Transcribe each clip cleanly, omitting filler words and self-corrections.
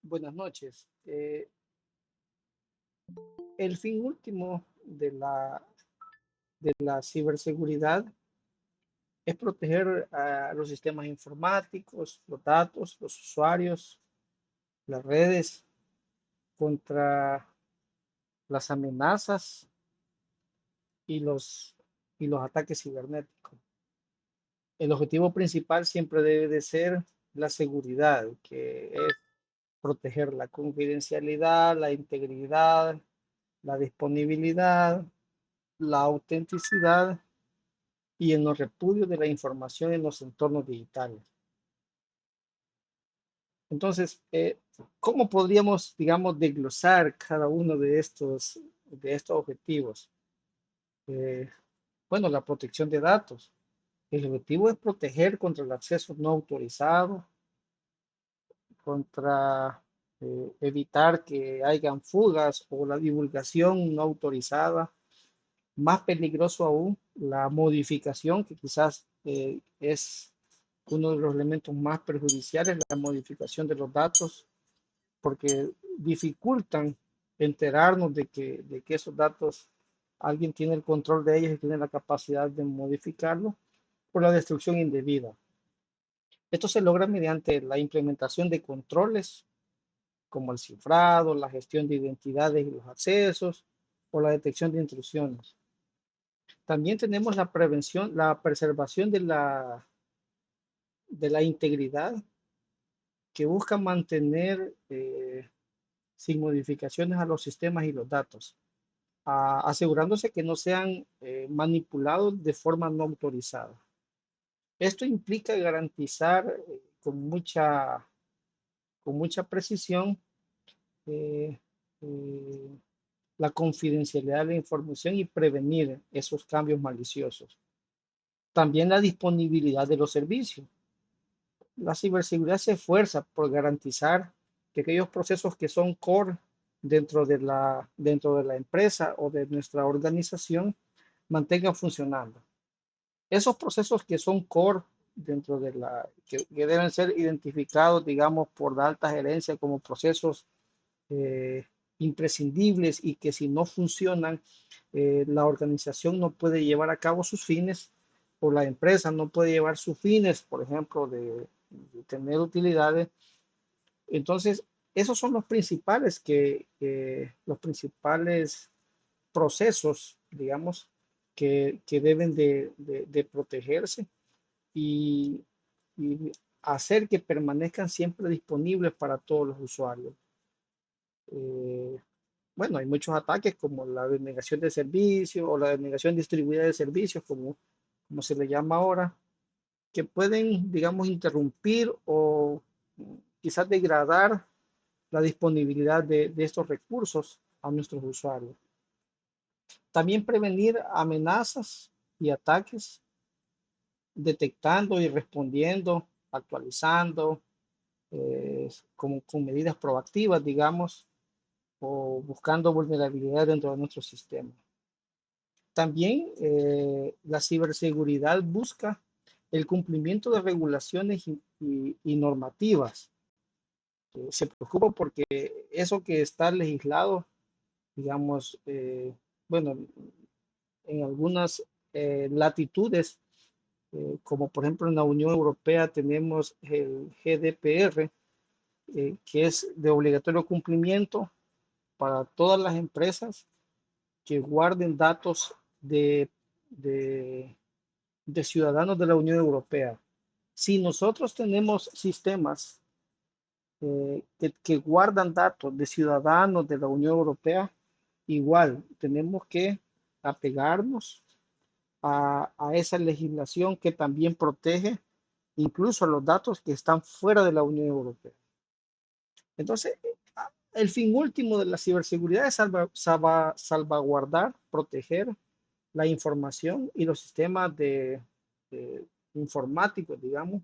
Buenas noches. El fin último de la ciberseguridad es proteger a los sistemas informáticos, los datos, los usuarios, las redes contra las amenazas y los ataques cibernéticos. El objetivo principal siempre debe de ser la seguridad, que es proteger la confidencialidad, la integridad, la disponibilidad, la autenticidad y en los repudios de la información en los entornos digitales. Entonces, ¿cómo podríamos, digamos, desglosar cada uno de estos objetivos? Eh, bueno, la protección de datos. El objetivo es proteger contra el acceso no autorizado, contra evitar que hayan fugas o la divulgación no autorizada. Más peligroso aún, la modificación, que quizás es uno de los elementos más perjudiciales, la modificación de los datos, porque dificultan enterarnos de que esos datos alguien tiene el control de ellos y tiene la capacidad de modificarlo por la destrucción indebida. Esto se logra mediante la implementación de controles como el cifrado, la gestión de identidades y los accesos o la detección de intrusiones. También tenemos la prevención, la preservación de la integridad que busca mantener sin modificaciones a los sistemas y los datos, asegurándose que no sean manipulados de forma no autorizada. Esto implica garantizar con mucha precisión eh, eh, la confidencialidad de la información y prevenir esos cambios maliciosos. También la disponibilidad de los servicios. La ciberseguridad se esfuerza por garantizar que aquellos procesos que son core dentro de la empresa o de nuestra organización mantengan funcionando. Esos procesos que son core que deben ser identificados, digamos, por la alta gerencia como procesos eh, imprescindibles y que si no funcionan, la organización no puede llevar a cabo sus fines o la empresa no puede llevar sus fines, por ejemplo, de tener utilidades. Entonces, esos son los principales procesos, digamos, que deben de protegerse y, y hacer que permanezcan siempre disponibles para todos los usuarios. Eh, bueno, hay muchos ataques como la denegación de servicios o la denegación distribuida de servicios, como se le llama ahora, que pueden, digamos, interrumpir o quizás degradar la disponibilidad de estos recursos a nuestros usuarios. También prevenir amenazas y ataques, detectando y respondiendo, actualizando, con medidas proactivas, digamos, o buscando vulnerabilidades dentro de nuestro sistema. También la ciberseguridad busca el cumplimiento de regulaciones y normativas. Se preocupa porque eso que está legislado, digamos, bueno, en algunas latitudes, como por ejemplo en la Unión Europea tenemos el GDPR, que es de obligatorio cumplimiento para todas las empresas que guarden datos de, de ciudadanos de la Unión Europea. Si nosotros tenemos sistemas que guardan datos de ciudadanos de la Unión Europea, igual tenemos que apegarnos a esa legislación que también protege incluso los datos que están fuera de la Unión Europea. Entonces, el fin último de la ciberseguridad es salvaguardar, proteger la información y los sistemas de informáticos, digamos,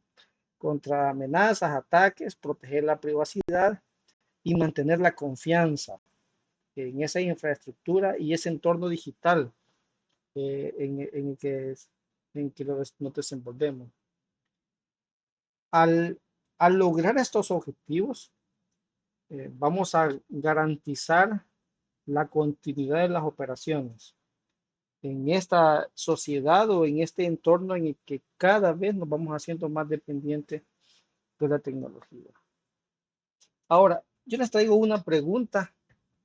contra amenazas, ataques, proteger la privacidad y mantener la confianza en esa infraestructura y ese entorno digital en que nos desenvolvemos. Al, al lograr estos objetivos, vamos a garantizar la continuidad de las operaciones en esta sociedad o en este entorno en el que cada vez nos vamos haciendo más dependientes de la tecnología. Ahora, yo les traigo una pregunta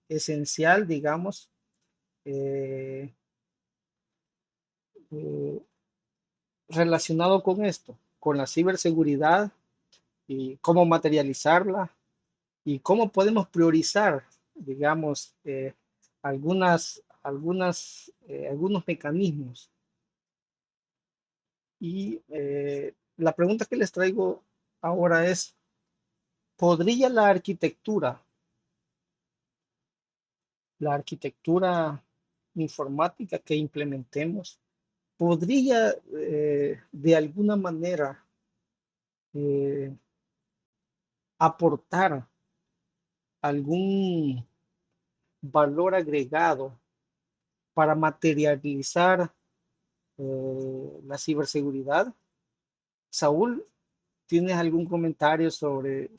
esencial, digamos, eh, eh, relacionado con esto, con la ciberseguridad y cómo materializarla y cómo podemos priorizar, digamos, algunos mecanismos. Y la pregunta que les traigo ahora es, ¿podría la arquitectura informática que implementemos, podría de alguna manera eh, aportar algún valor agregado para materializar la ciberseguridad? Saúl, ¿tienes algún comentario sobre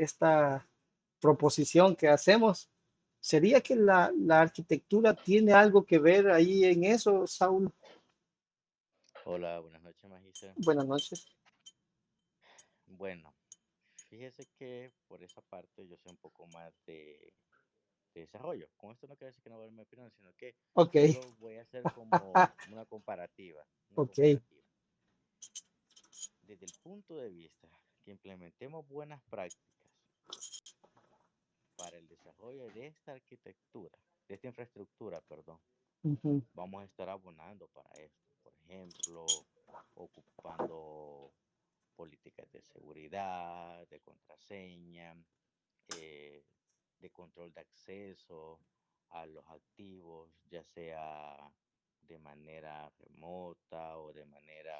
esta proposición que hacemos? ¿Sería que la arquitectura tiene algo que ver ahí en eso, Saúl? Hola, buenas noches, Magisa. Buenas noches. Bueno, fíjese que por esa parte yo sé un poco más de desarrollo. Con esto no quiero decir que no voy a dar mi opinión, sino que Ok, solo voy a hacer como una comparativa, una ok. comparativa. Desde el punto de vista que implementemos buenas prácticas para el desarrollo de esta arquitectura, de esta infraestructura, perdón, Ujú, vamos a estar abonando para esto. Por ejemplo, ocupando políticas de seguridad, de contraseña, eh, de control de acceso a los activos, ya sea de manera remota o de manera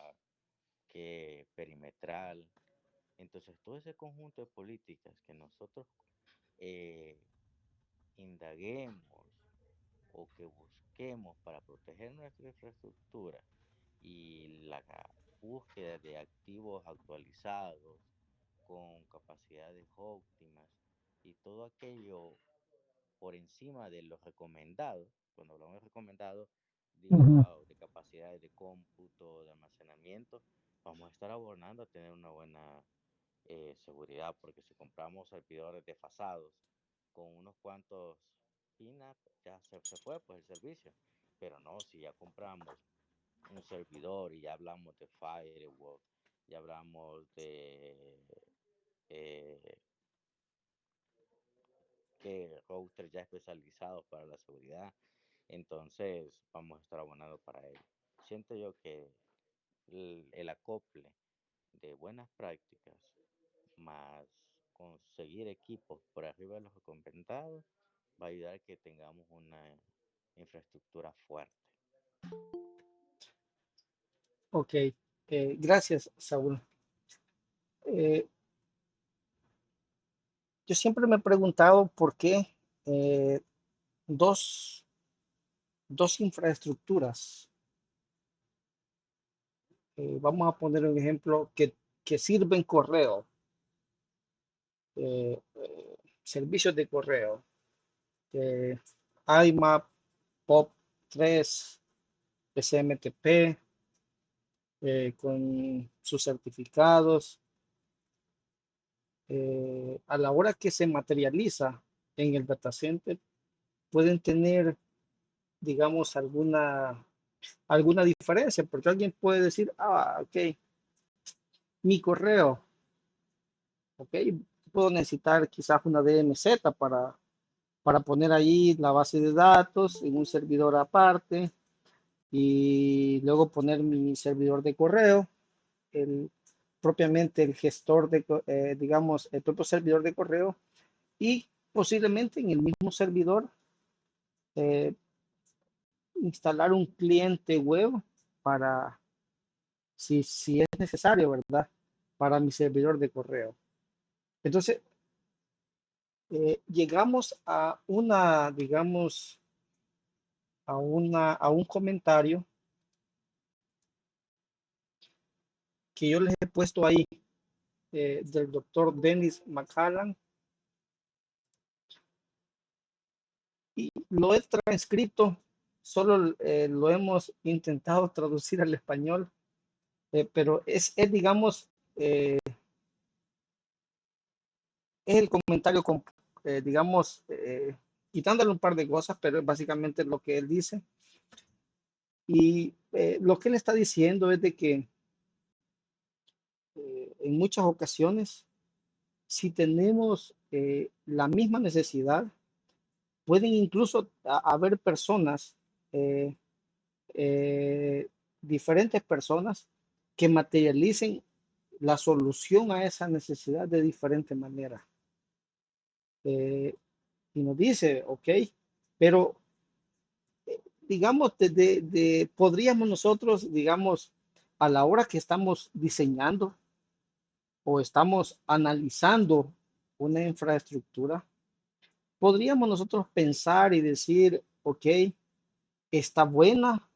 que perimetral. Entonces, todo ese conjunto de políticas que nosotros eh, indaguemos o que busquemos para proteger nuestra infraestructura y la búsqueda de activos actualizados con capacidades óptimas y todo aquello por encima de lo recomendado. Cuando hablamos de recomendado, digo ujú, de capacidades de cómputo, de almacenamiento, vamos a estar abonando a tener una buena seguridad, porque si compramos servidores desfasados con unos cuantos PINAP, ya se fue pues el servicio. Pero no, si ya compramos un servidor y ya hablamos de firewall, ya hablamos de eh, que routers ya especializados para la seguridad, entonces vamos a estar abonando para ello. Siento yo que el acople de buenas prácticas más conseguir equipos por arriba de los recomendados va a ayudar a que tengamos una infraestructura fuerte. ok. Gracias, Saúl. Eh, yo siempre me he preguntado por qué eh, dos, dos infraestructuras, vamos a poner un ejemplo, que sirven correo, servicios de correo, eh, IMAP, POP3, SMTP, con sus certificados, a la hora que se materializa en el data center, pueden tener, digamos, alguna diferencia, porque alguien puede decir, ok, mi correo, ok, puedo necesitar quizás una DMZ para poner ahí la base de datos en un servidor aparte y luego poner mi servidor de correo, el, propiamente el gestor digamos, el propio servidor de correo y posiblemente en el mismo servidor eh, instalar un cliente web para, si es necesario, ¿verdad? Para mi servidor de correo. Entonces, llegamos a digamos, a un comentario que yo les he puesto ahí del doctor Dennis McCallan, y lo he transcrito, solo lo hemos intentado traducir al español, pero digamos, es el comentario, digamos, quitándole un par de cosas, pero es básicamente lo que él dice. Y lo que él está diciendo es de que en muchas ocasiones, si tenemos la misma necesidad, pueden incluso haber personas, eh, eh, diferentes personas, que materialicen la solución a esa necesidad de diferente manera. Eh, y nos dice, ok, pero digamos, podríamos nosotros, digamos, a la hora que estamos diseñando o estamos analizando una infraestructura, podríamos nosotros pensar y decir, ok, está buena,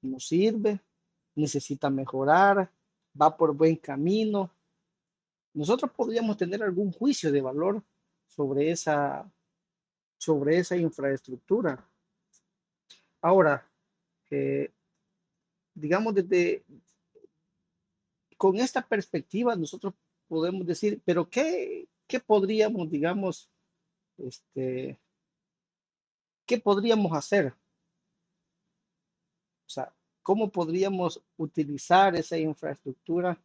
nos sirve, necesita mejorar, va por buen camino. Nosotros podríamos tener algún juicio de valor sobre sobre esa infraestructura. Ahora, eh, digamos, con esta perspectiva, nosotros podemos decir, pero ¿qué podríamos, digamos, este, qué podríamos hacer? O sea, ¿cómo podríamos utilizar esa infraestructura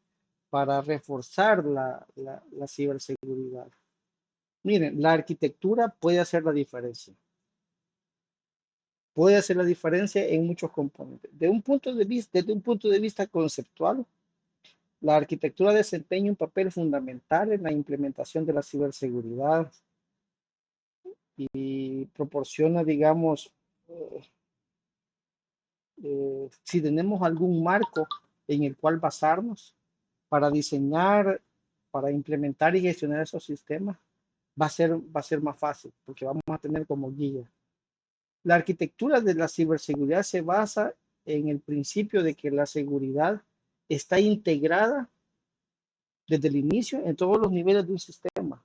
para reforzar la ciberseguridad? Miren, la arquitectura puede hacer la diferencia. Puede hacer la diferencia en muchos componentes. Desde un punto de vista conceptual, la arquitectura desempeña un papel fundamental en la implementación de la ciberseguridad y proporciona, digamos, eh, si tenemos algún marco en el cual basarnos para diseñar, para implementar y gestionar esos sistemas, va a ser más fácil, porque vamos a tener como guía. La arquitectura de la ciberseguridad se basa en el principio de que la seguridad está integrada desde el inicio en todos los niveles de un sistema.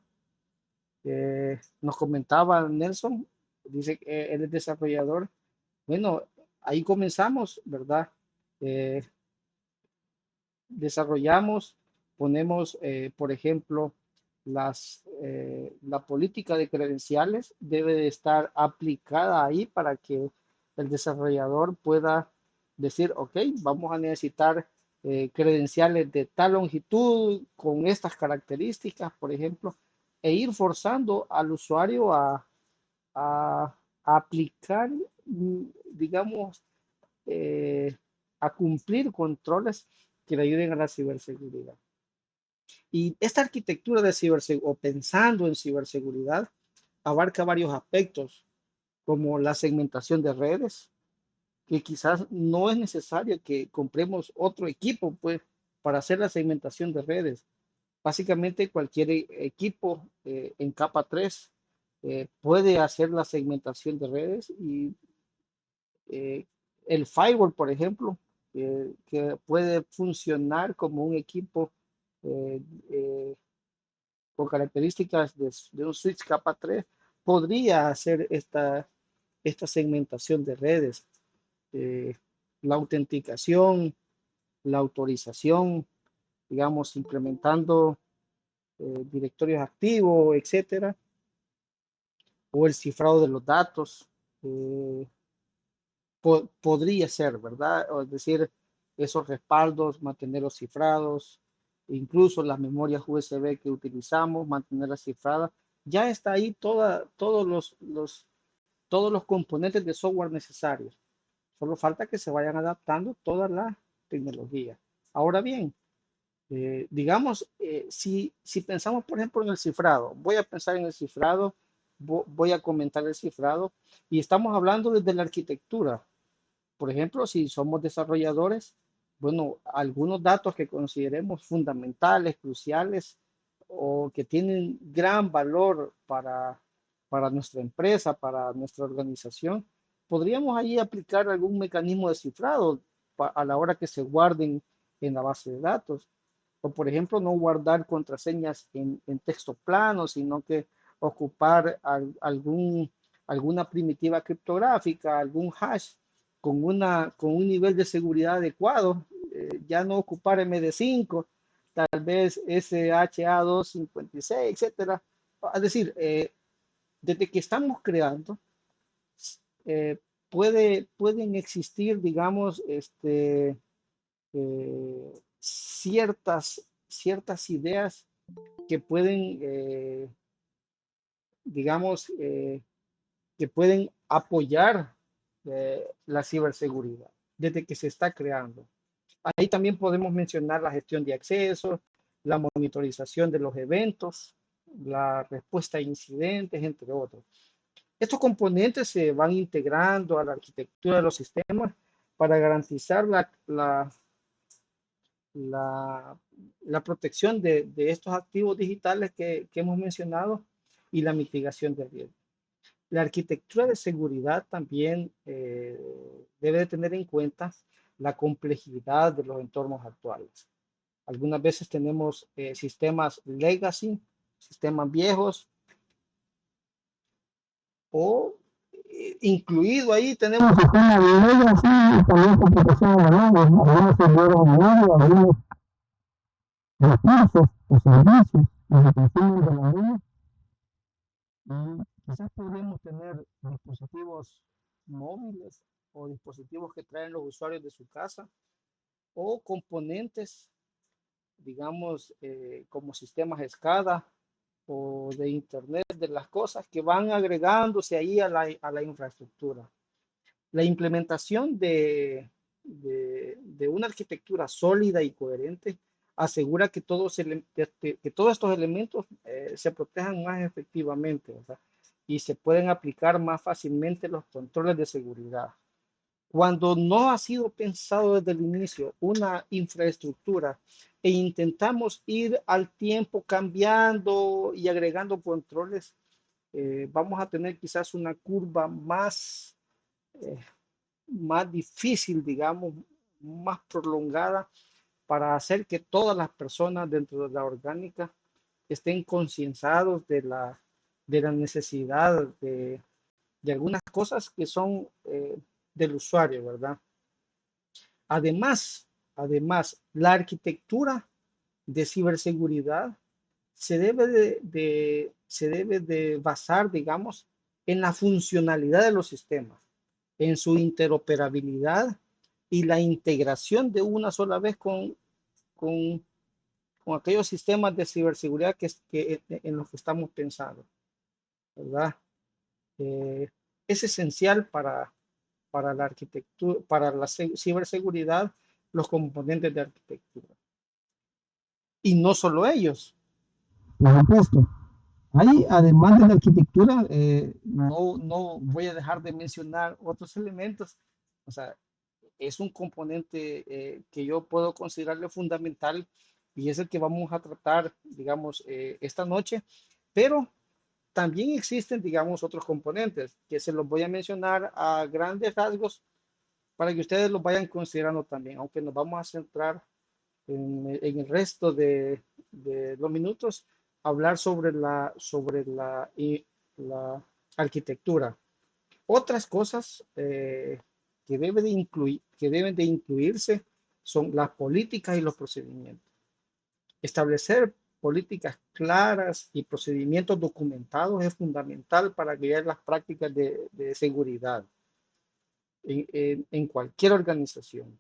Nos comentaba Nelson, dice que él es desarrollador. Bueno, ahí comenzamos, ¿verdad? Eh, Desarrollamos, ponemos, por ejemplo, la política de credenciales debe de estar aplicada ahí para que el desarrollador pueda decir, ok, vamos a necesitar credenciales de tal longitud, con estas características, por ejemplo, e ir forzando al usuario a aplicar, digamos, eh, a cumplir controles que le ayuden a la ciberseguridad. Y esta arquitectura de ciberseguridad, o pensando en ciberseguridad, abarca varios aspectos, como la segmentación de redes, que quizás no es necesario que compremos otro equipo, pues, para hacer la segmentación de redes. Básicamente, cualquier equipo en capa 3 puede hacer la segmentación de redes y eh, el firewall, por ejemplo, que puede funcionar como un equipo eh, eh, con características de un switch capa 3, podría hacer esta segmentación de redes, eh, la autenticación, la autorización, digamos, implementando directorios activos, etcétera, o el cifrado de los datos. Eh, Podría ser, ¿verdad? O es decir, esos respaldos, mantenerlos cifrados, incluso las memorias USB que utilizamos, mantenerlas cifradas. Ya está ahí todos los componentes de software necesarios. Solo falta que se vayan adaptando toda la tecnología. Ahora bien, digamos, si pensamos, por ejemplo, en el cifrado, voy a pensar en el cifrado, voy a comentar el cifrado, y estamos hablando desde la arquitectura. Por ejemplo, si somos desarrolladores, bueno, algunos datos que consideremos fundamentales, cruciales o que tienen gran valor para nuestra empresa, para nuestra organización, podríamos ahí aplicar algún mecanismo de cifrado a la hora que se guarden en la base de datos. O, por ejemplo, no guardar contraseñas en texto plano, sino que ocupar alguna primitiva criptográfica, algún hash con un nivel de seguridad adecuado, ya no ocupar MD5, tal vez SHA-256, etcétera. Es decir, desde que estamos creando, eh, pueden existir, digamos, ciertas ideas que pueden, digamos, que pueden apoyar la ciberseguridad desde que se está creando. Ahí también podemos mencionar la gestión de acceso, la monitorización de los eventos, la respuesta a incidentes, entre otros. Estos componentes se van integrando a la arquitectura de los sistemas para garantizar la, la protección de estos activos digitales que hemos mencionado y la mitigación de riesgo. La arquitectura de seguridad también debe de tener en cuenta la complejidad de los entornos actuales. Algunas veces tenemos sistemas legacy, sistemas viejos, o incluido ahí tenemos sistemas legacy y también computación de nube, algunos servidores de nube, algunos recursos o servicios que consumen de la nube. Y quizás podemos tener dispositivos móviles o dispositivos que traen los usuarios de su casa o componentes, digamos, como sistemas SCADA o de Internet de las cosas que van agregándose ahí a la infraestructura. La implementación de una arquitectura sólida y coherente asegura que que todos estos elementos se protejan más efectivamente, ¿verdad? Y se pueden aplicar más fácilmente los controles de seguridad. Cuando no ha sido pensado desde el inicio una infraestructura e intentamos ir al tiempo cambiando y agregando controles, vamos a tener quizás una curva eh, más difícil, digamos, más prolongada para hacer que todas las personas dentro de la orgánica estén concienciados de la necesidad de algunas cosas que son del usuario, ¿verdad? Además, la arquitectura de ciberseguridad se debe de basar, digamos, en la funcionalidad de los sistemas, en su interoperabilidad y la integración de una sola vez con, con aquellos sistemas de ciberseguridad en los que estamos pensando, ¿verdad? Eh, es esencial para la arquitectura, para la ciberseguridad, los componentes de arquitectura. Y no solo ellos, por supuesto. Ahí, además de la arquitectura, no voy a dejar de mencionar otros elementos. O sea, es un componente que yo puedo considerarle fundamental y es el que vamos a tratar, digamos, esta noche. Pero también existen, digamos, otros componentes que se los voy a mencionar a grandes rasgos para que ustedes los vayan considerando también, aunque nos vamos a centrar en el resto de los minutos, hablar la arquitectura. Otras cosas que deben de incluirse son las políticas y los procedimientos. Establecer políticas claras y procedimientos documentados es fundamental para guiar las prácticas de seguridad en cualquier organización.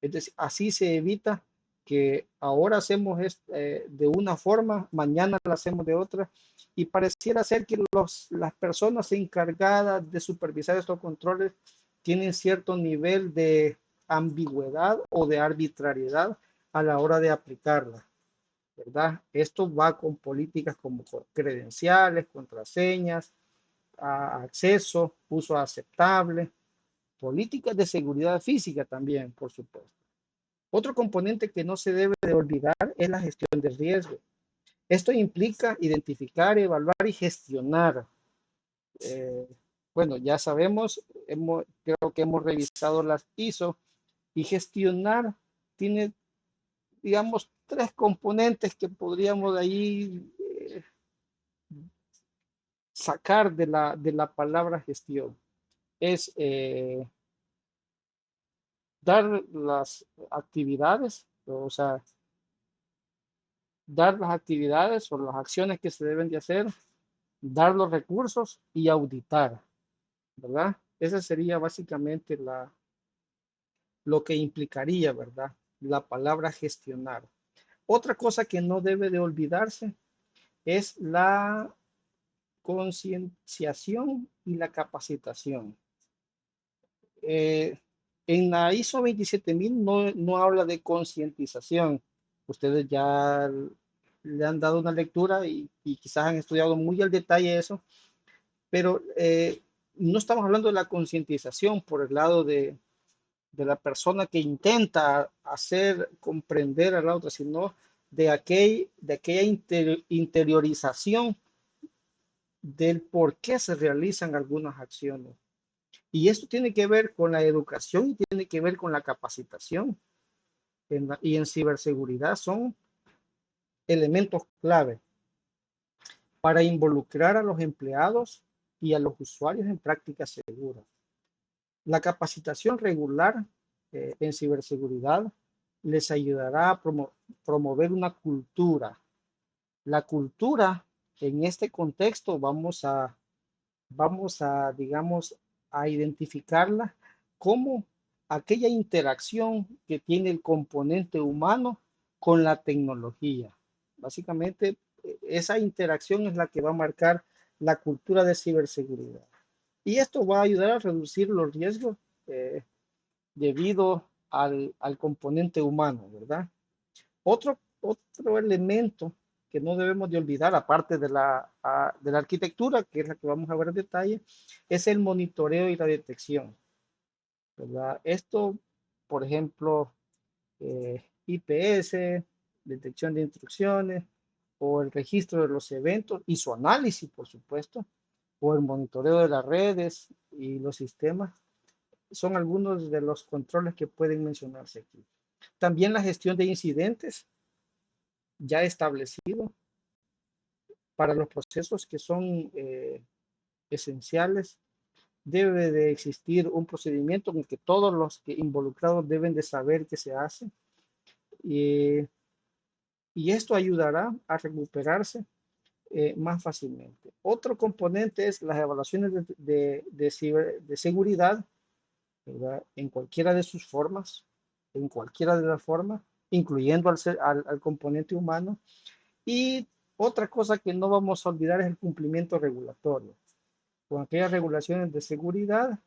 Es decir, así se evita que ahora hacemos de una forma, mañana lo hacemos de otra, y pareciera ser que las personas encargadas de supervisar estos controles tienen cierto nivel de ambigüedad o de arbitrariedad a la hora de aplicarla, ¿verdad? Esto va con políticas como credenciales, contraseñas, acceso, uso aceptable, políticas de seguridad física también, por supuesto. Otro componente que no se debe de olvidar es la gestión de riesgo. Esto implica identificar, evaluar y gestionar. Eh, bueno, ya sabemos, creo que hemos revisado las ISO y gestionar tiene, digamos, tres componentes que podríamos ahí sacar de la palabra gestión. Es dar las actividades, o sea, dar las actividades o las acciones que se deben de hacer, dar los recursos y auditar, ¿verdad? Esa sería básicamente lo que implicaría, ¿verdad? La palabra gestionar. Otra cosa que no debe de olvidarse es la concienciación y la capacitación. Eh, en la ISO 27000 no habla de concientización. Ustedes ya le han dado una lectura y quizás han estudiado muy al detalle eso, pero no estamos hablando de la concientización por el lado de la persona que intenta hacer comprender a la otra, sino de aquella interiorización del por qué se realizan algunas acciones. Y esto tiene que ver con la educación y tiene que ver con la capacitación. Y en ciberseguridad son elementos clave para involucrar a los empleados y a los usuarios en prácticas seguras. La capacitación regular en ciberseguridad les ayudará a promover una cultura. La cultura en este contexto digamos, a identificarla como aquella interacción que tiene el componente humano con la tecnología. Básicamente, esa interacción es la que va a marcar la cultura de ciberseguridad. Y esto va a ayudar a reducir los riesgos eh, debido al componente humano, ¿verdad? Otro elemento que no debemos de olvidar, aparte de la arquitectura, que es la que vamos a ver en detalle, es el monitoreo y la detección, ¿verdad? Esto, por ejemplo, IPS, detección de instrucciones, o el registro de los eventos y su análisis, por supuesto, o el monitoreo de las redes y los sistemas, son algunos de los controles que pueden mencionarse aquí. También la gestión de incidentes ya establecido para los procesos que son esenciales. Debe de existir un procedimiento en el que todos los que involucrados deben de saber qué se hace y, y esto ayudará a recuperarse más fácilmente. Otro componente es las evaluaciones de seguridad, ¿verdad? En cualquiera de sus formas, en cualquiera de las formas, incluyendo al componente humano. Y otra cosa que no vamos a olvidar es el cumplimiento regulatorio, con aquellas regulaciones de seguridad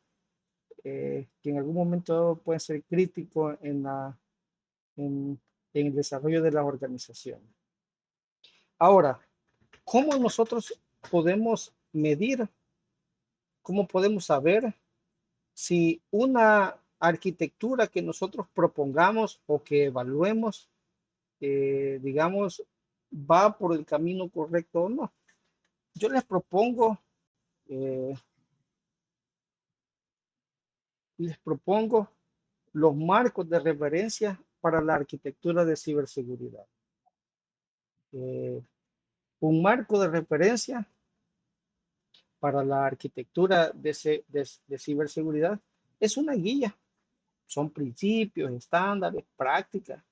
que en algún momento pueden ser críticos en, en el desarrollo de las organizaciones. Ahora, ¿cómo nosotros podemos medir, cómo podemos saber si una arquitectura que nosotros propongamos o que evaluemos, digamos, va por el camino correcto o no? Yo eh, les propongo los marcos de referencia para la arquitectura de ciberseguridad. Eh, un marco de referencia para la arquitectura de ciberseguridad es una guía. Son principios, estándares, prácticas,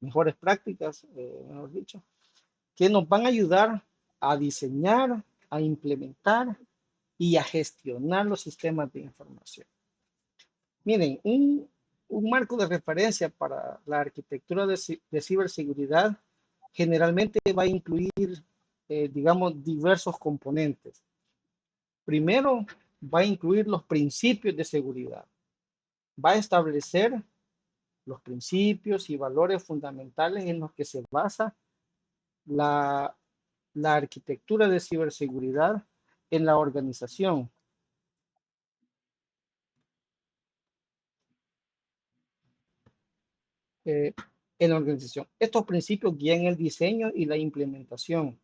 mejores prácticas, mejor dicho, que nos van a ayudar a diseñar, a implementar y a gestionar los sistemas de información. Miren, un marco de referencia para la arquitectura de ciberseguridad generalmente va a incluir, digamos, diversos componentes. Primero, va a incluir los principios de seguridad. Va a establecer los principios y valores fundamentales en los que se basa la, la arquitectura de ciberseguridad en la organización. eh, en la organización. Estos principios guían el diseño y la implementación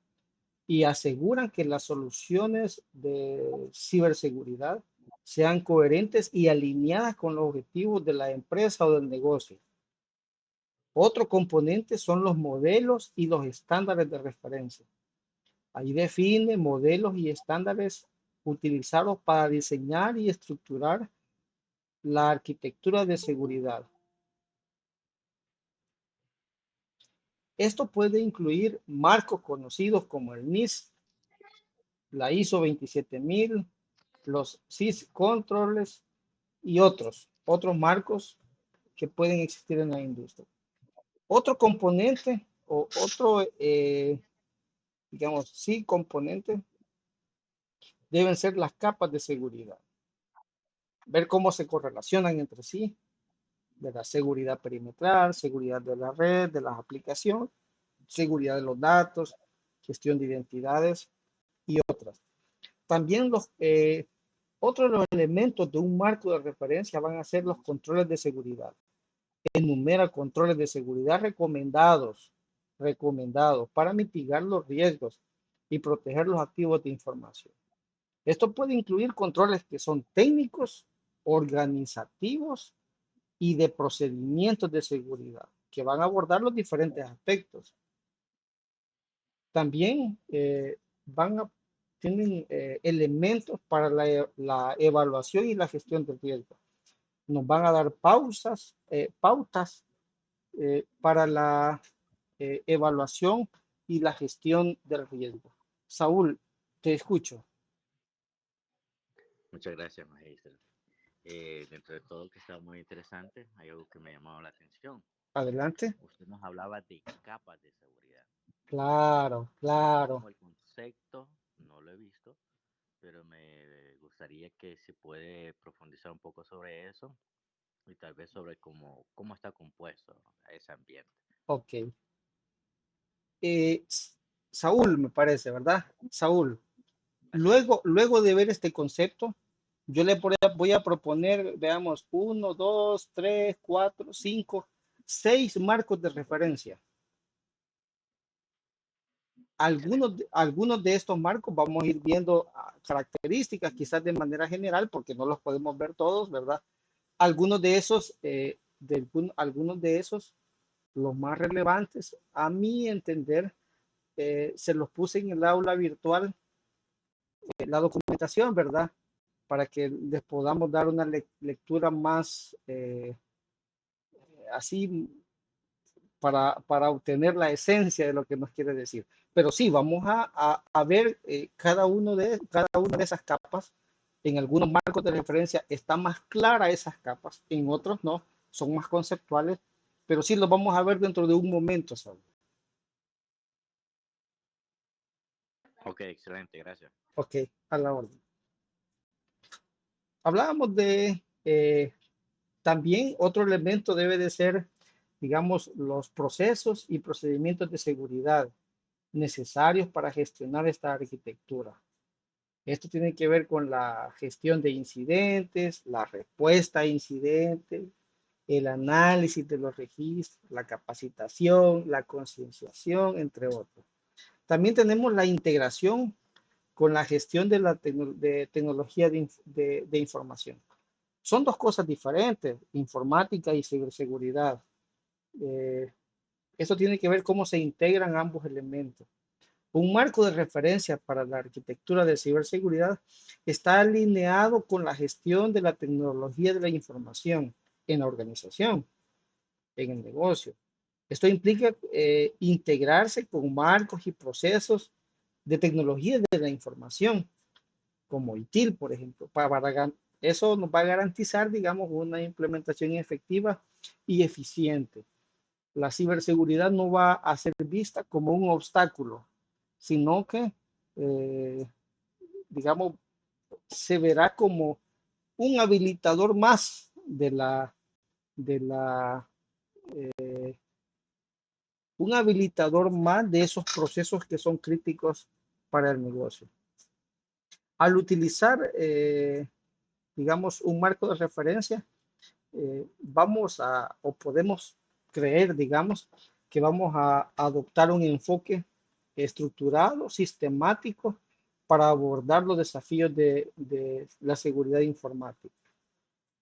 y aseguran que las soluciones de ciberseguridad sean coherentes y alineadas con los objetivos de la empresa o del negocio. Otro componente son los modelos y los estándares de referencia. Ahí define modelos y estándares utilizarlos para diseñar y estructurar la arquitectura de seguridad. Esto puede incluir marcos conocidos como el NIST, la ISO 27000, los SIS controles y otros marcos que pueden existir en la industria. Otro componente o otro, digamos, sí, componente deben ser las capas de seguridad. Ver cómo se correlacionan entre sí, de la seguridad perimetral, seguridad de la red, de las aplicaciones, seguridad de los datos, gestión de identidades y otras. También otros de los elementos de un marco de referencia van a ser los controles de seguridad. Enumera controles de seguridad recomendados para mitigar los riesgos y proteger los activos de información. Esto puede incluir controles que son técnicos, organizativos y de procedimientos de seguridad, que van a abordar los diferentes aspectos. También tienen elementos para la evaluación y la gestión del riesgo. Nos van a dar pautas para la evaluación y la gestión del riesgo. Saúl, te escucho. Muchas gracias, Magíster. Dentro de todo que está muy interesante, hay algo que me ha llamado la atención. Adelante. Usted nos hablaba de capas de seguridad. Claro, Así claro. como el concepto, no lo he visto, pero me gustaría que se puede profundizar un poco sobre eso y tal vez sobre cómo está compuesto ese ambiente. Ok. Eh, Saúl, me parece, ¿verdad? Saúl, Así es. luego de ver este concepto, yo le voy a proponer, veamos, uno, dos, tres, cuatro, cinco, seis marcos de referencia. Excelente. Algunos de estos marcos vamos a ir viendo características, quizás de manera general, porque no los podemos ver todos, ¿verdad? Algunos de esos, algunos de esos, los más relevantes, a mi entender, se los puse en el aula virtual, la documentación, ¿verdad? Para que les podamos dar una lectura más así para obtener la esencia de lo que nos quiere decir. Pero sí, vamos a ver cada una de esas capas. En algunos marcos de referencia está más clara esas capas, en otros no, son más conceptuales, pero sí los vamos a ver dentro de un momento, ¿sabes? Ok, excelente, gracias. Ok, a la orden. Hablábamos de también otro elemento debe de ser, digamos, los procesos y procedimientos de seguridad necesarios para gestionar esta arquitectura. Esto tiene que ver con la gestión de incidentes, la respuesta a incidentes, el análisis de los registros, la capacitación, la concienciación, entre otros. También tenemos la integración con la gestión de la tecnología de información. Son dos cosas diferentes, informática y ciberseguridad. Eh, Eso tiene que ver cómo se integran ambos elementos. Un marco de referencia para la arquitectura de ciberseguridad está alineado con la gestión de la tecnología de la información en la organización, en el negocio. Esto implica integrarse con marcos y procesos de tecnología de la información, como ITIL, por ejemplo. Eso nos va a garantizar, digamos, una implementación efectiva y eficiente. La ciberseguridad no va a ser vista como un obstáculo, sino que, eh, digamos, se verá como un habilitador más de la, un habilitador más de esos procesos que son críticos para el negocio. Al utilizar, digamos, un marco de referencia, o podemos creer, digamos, que vamos a adoptar un enfoque estructurado, sistemático, para abordar los desafíos de la seguridad informática.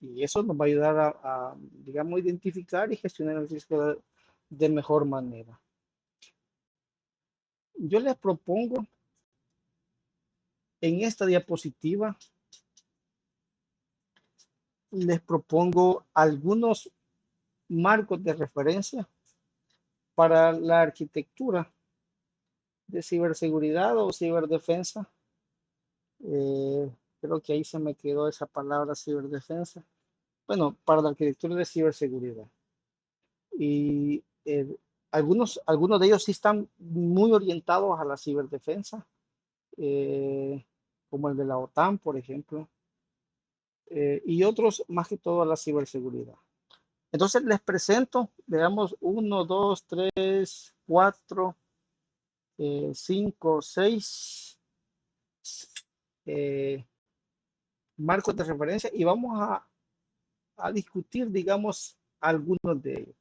Y eso nos va a ayudar digamos, identificar y gestionar el riesgo de mejor manera. Yo les propongo En esta diapositiva les propongo algunos marcos de referencia para la arquitectura de ciberseguridad o ciberdefensa. Creo que ahí se me quedó esa palabra ciberdefensa. Bueno, para la arquitectura de ciberseguridad. Y algunos de ellos sí están muy orientados a la ciberdefensa, eh, como el de la OTAN, por ejemplo, y otros más que todo a la ciberseguridad. Entonces les presento, veamos, 1, 2, 3, 4, 5, 6 marcos de referencia y vamos a discutir, digamos, algunos de ellos.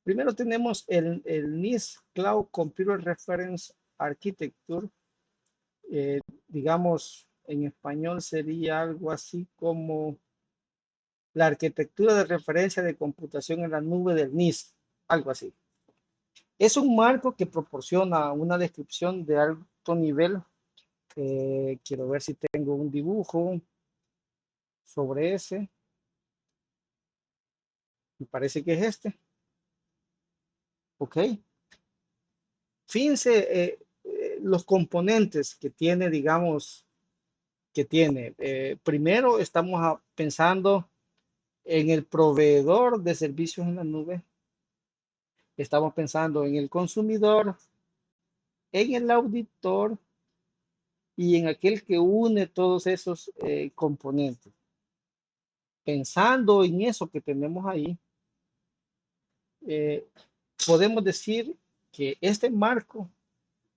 Primero tenemos el NIST Cloud Computer Reference Architecture, digamos, en español sería algo así como la arquitectura de referencia de computación en la nube del NIST, algo así. Es un marco que proporciona una descripción de alto nivel. Quiero ver si tengo un dibujo sobre ese. Me parece que es este. Ok. Fíjense los componentes que tiene, digamos, que tiene. Primero estamos pensando en el proveedor de servicios en la nube. Estamos pensando en el consumidor, en el auditor y en aquel que une todos esos componentes. Pensando en eso que tenemos ahí, podemos decir que este marco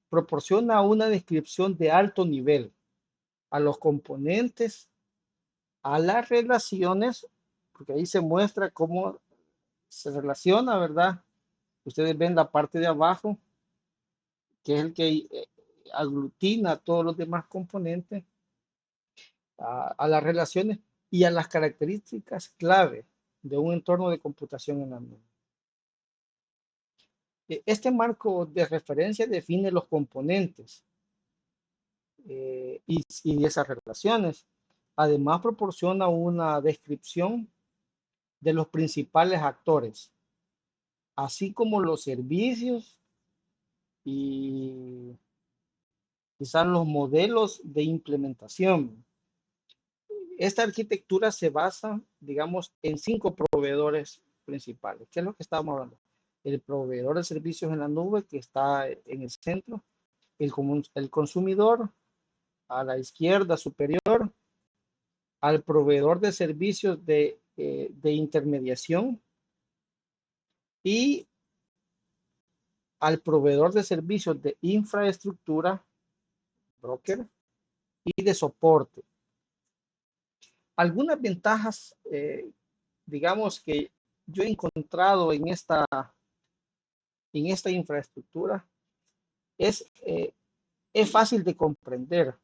proporciona una descripción de alto nivel a los componentes, a las relaciones, porque ahí se muestra cómo se relaciona, ¿verdad? Ustedes ven la parte de abajo, que es el que aglutina a todos los demás componentes, a las relaciones y a las características clave de un entorno de computación en la nube. Este marco de referencia define los componentes y esas relaciones. Además, proporciona una descripción de los principales actores, así como los servicios y quizás los modelos de implementación. Esta arquitectura se basa, digamos, en 5 proveedores principales. ¿Qué es lo que estamos hablando? El proveedor de servicios en la nube, que está en el centro, el consumidor a la izquierda superior, al proveedor de servicios de intermediación y al proveedor de servicios de infraestructura, broker, y de soporte. Algunas ventajas, digamos, que yo he encontrado en esta infraestructura es fácil de comprender,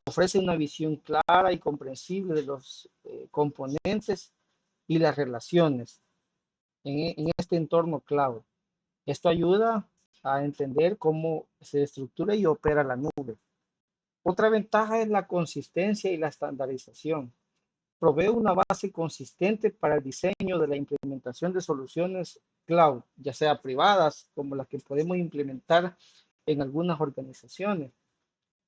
ofrece una visión clara y comprensible de los componentes y las relaciones en este entorno cloud. Esto ayuda a entender cómo se estructura y opera la nube. Otra ventaja es la consistencia y la estandarización. Provee una base consistente para el diseño de la implementación de soluciones cloud, ya sea privadas como las que podemos implementar en algunas organizaciones,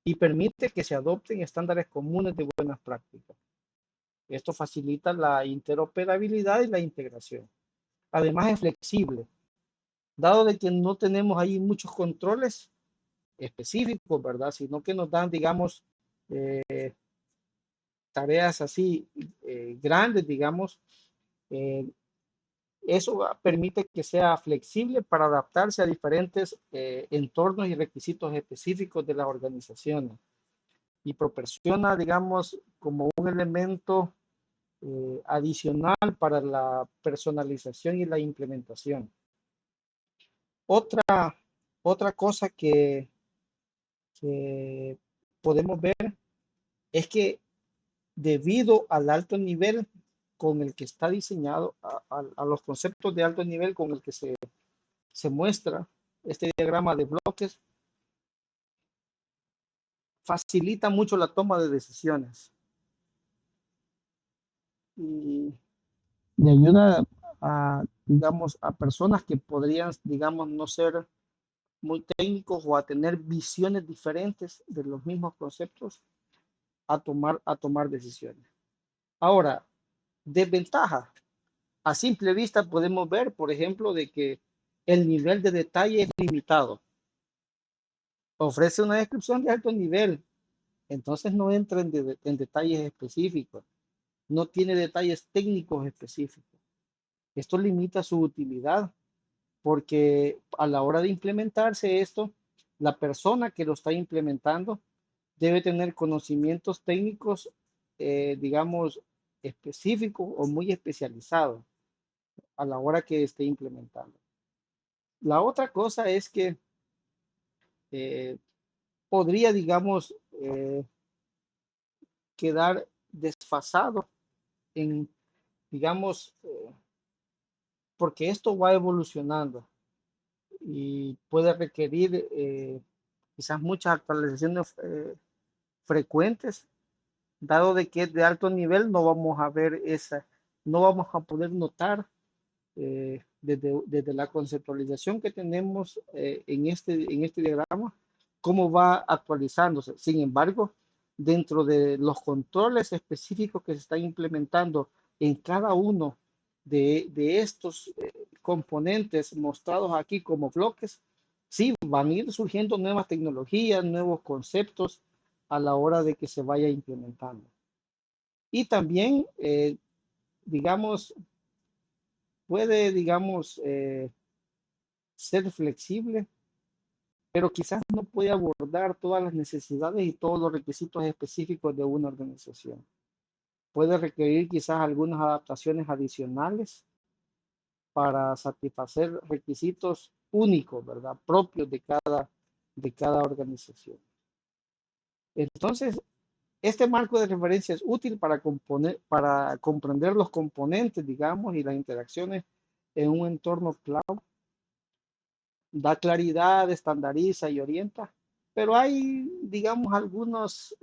y permite que se adopten estándares comunes de buenas prácticas. Esto facilita la interoperabilidad y la integración. Además es flexible, dado de que no tenemos ahí muchos controles específicos, ¿verdad? Sino que nos dan, digamos, tareas así grandes, digamos. Eh, Eso permite que sea flexible para adaptarse a diferentes entornos y requisitos específicos de las organizaciones y proporciona, digamos, como un elemento adicional para la personalización y la implementación. Otra, otra cosa que podemos ver es que debido al alto nivel con el que está diseñado, a los conceptos de alto nivel con el que se muestra este diagrama de bloques, facilita mucho la toma de decisiones y le ayuda a, digamos, a personas que podrían, digamos, no ser muy técnicos o a tener visiones diferentes de los mismos conceptos a tomar decisiones. Ahora, desventaja. A simple vista podemos ver, por ejemplo, de que el nivel de detalle es limitado. Ofrece una descripción de alto nivel, entonces no entra en detalles específicos, no tiene detalles técnicos específicos. Esto limita su utilidad porque a la hora de implementarse esto, la persona que lo está implementando debe tener conocimientos técnicos, digamos, específicos o muy especializados a la hora que esté implementando. La otra cosa es que eh, podría, digamos, quedar desfasado en, digamos, porque esto va evolucionando y puede requerir quizás muchas actualizaciones frecuentes, dado de que es de alto nivel, no vamos a ver esa, no vamos a poder notar desde la conceptualización que tenemos en este diagrama, cómo va actualizándose. Sin embargo, dentro de los controles específicos que se están implementando en cada uno de estos componentes mostrados aquí como bloques, sí, van a ir surgiendo nuevas tecnologías, nuevos conceptos a la hora de que se vaya implementando. Y también, digamos, puede, digamos, ser flexible, pero quizás no puede abordar todas las necesidades y todos los requisitos específicos de una organización. Puede requerir quizás algunas adaptaciones adicionales para satisfacer requisitos únicos, ¿verdad? Propios de cada organización. Entonces, este marco de referencia es útil para comprender los componentes, digamos, y las interacciones en un entorno cloud. Da claridad, estandariza y orienta, pero hay, digamos, algunas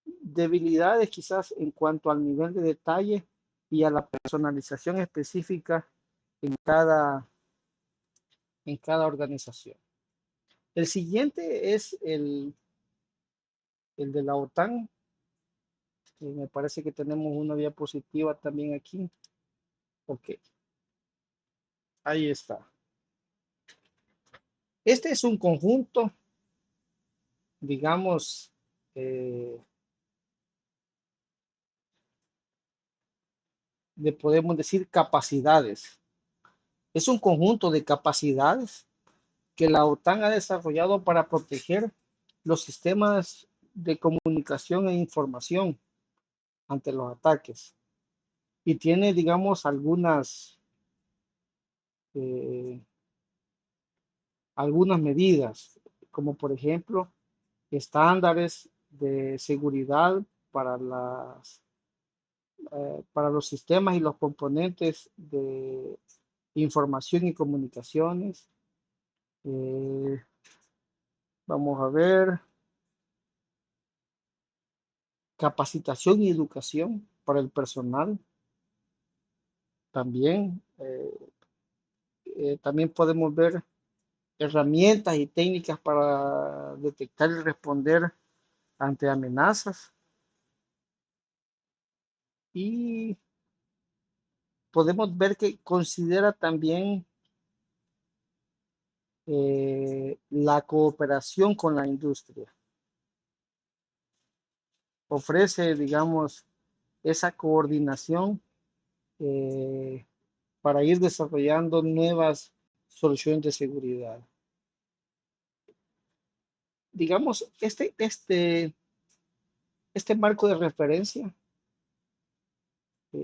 debilidades quizás en cuanto al nivel de detalle y a la personalización específica en en cada organización. El siguiente es el de la OTAN. Me parece que tenemos una diapositiva también aquí. Ok, ahí está. Este es un conjunto, digamos, de podemos decir capacidades. Es un conjunto de capacidades que la OTAN ha desarrollado para proteger los sistemas de comunicación e información ante los ataques. Y tiene, digamos, eh, algunas medidas, como por ejemplo, estándares de seguridad para para los sistemas y los componentes de información y comunicaciones. Eh, Vamos a ver, capacitación y educación para el personal. También, también podemos ver herramientas y técnicas para detectar y responder ante amenazas. Y podemos ver que considera también la cooperación con la industria. Ofrece, digamos, esa coordinación para ir desarrollando nuevas soluciones de seguridad. Digamos, este marco de referencia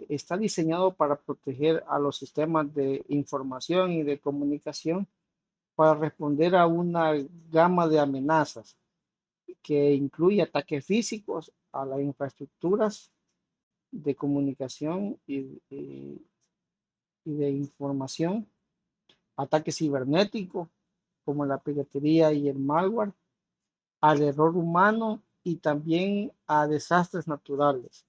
está diseñado para proteger a los sistemas de información y de comunicación para responder a una gama de amenazas que incluye ataques físicos a las infraestructuras de comunicación y de información, ataques cibernéticos como la piratería y el malware, al error humano y también a desastres naturales.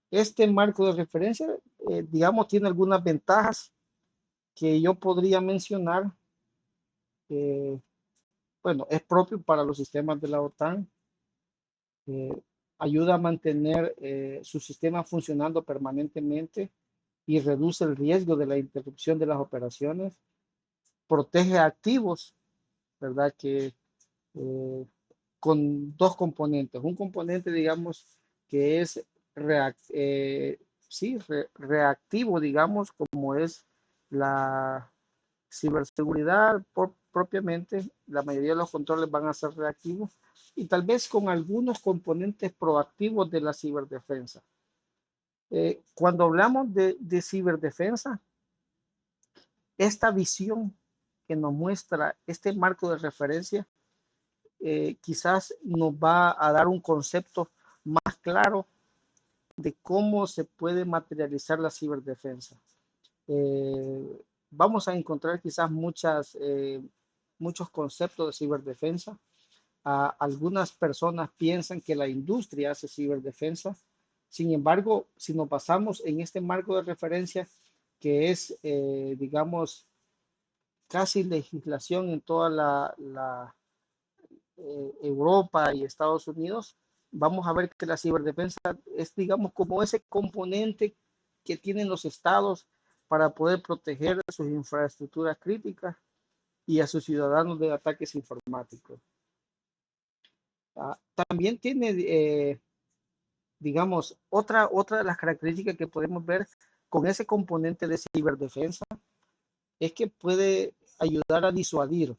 Este marco de referencia, digamos, tiene algunas ventajas que yo podría mencionar. eh, bueno, es propio para los sistemas de la OTAN, eh, ayuda a mantener su sistema funcionando permanentemente y reduce el riesgo de la interrupción de las operaciones, protege activos, ¿verdad? Que con dos componentes. Un componente, digamos, que es sí, reactivo, digamos, como es la ciberseguridad propiamente. La mayoría de los controles van a ser reactivos y tal vez con algunos componentes proactivos de la ciberdefensa. Cuando hablamos de ciberdefensa, esta visión que nos muestra este marco de referencia quizás nos va a dar un concepto más claro de cómo se puede materializar la ciberdefensa. Vamos a encontrar quizás muchos conceptos de ciberdefensa. Algunas personas piensan que la industria hace ciberdefensa. Sin embargo, si nos basamos en este marco de referencia, que es, digamos, casi legislación en toda Europa y Estados Unidos, vamos a ver que la ciberdefensa es, digamos, como ese componente que tienen los estados para poder proteger sus infraestructuras críticas y a sus ciudadanos de ataques informáticos. También tiene, digamos, otra de las características que podemos ver con ese componente de ciberdefensa es que puede ayudar a disuadir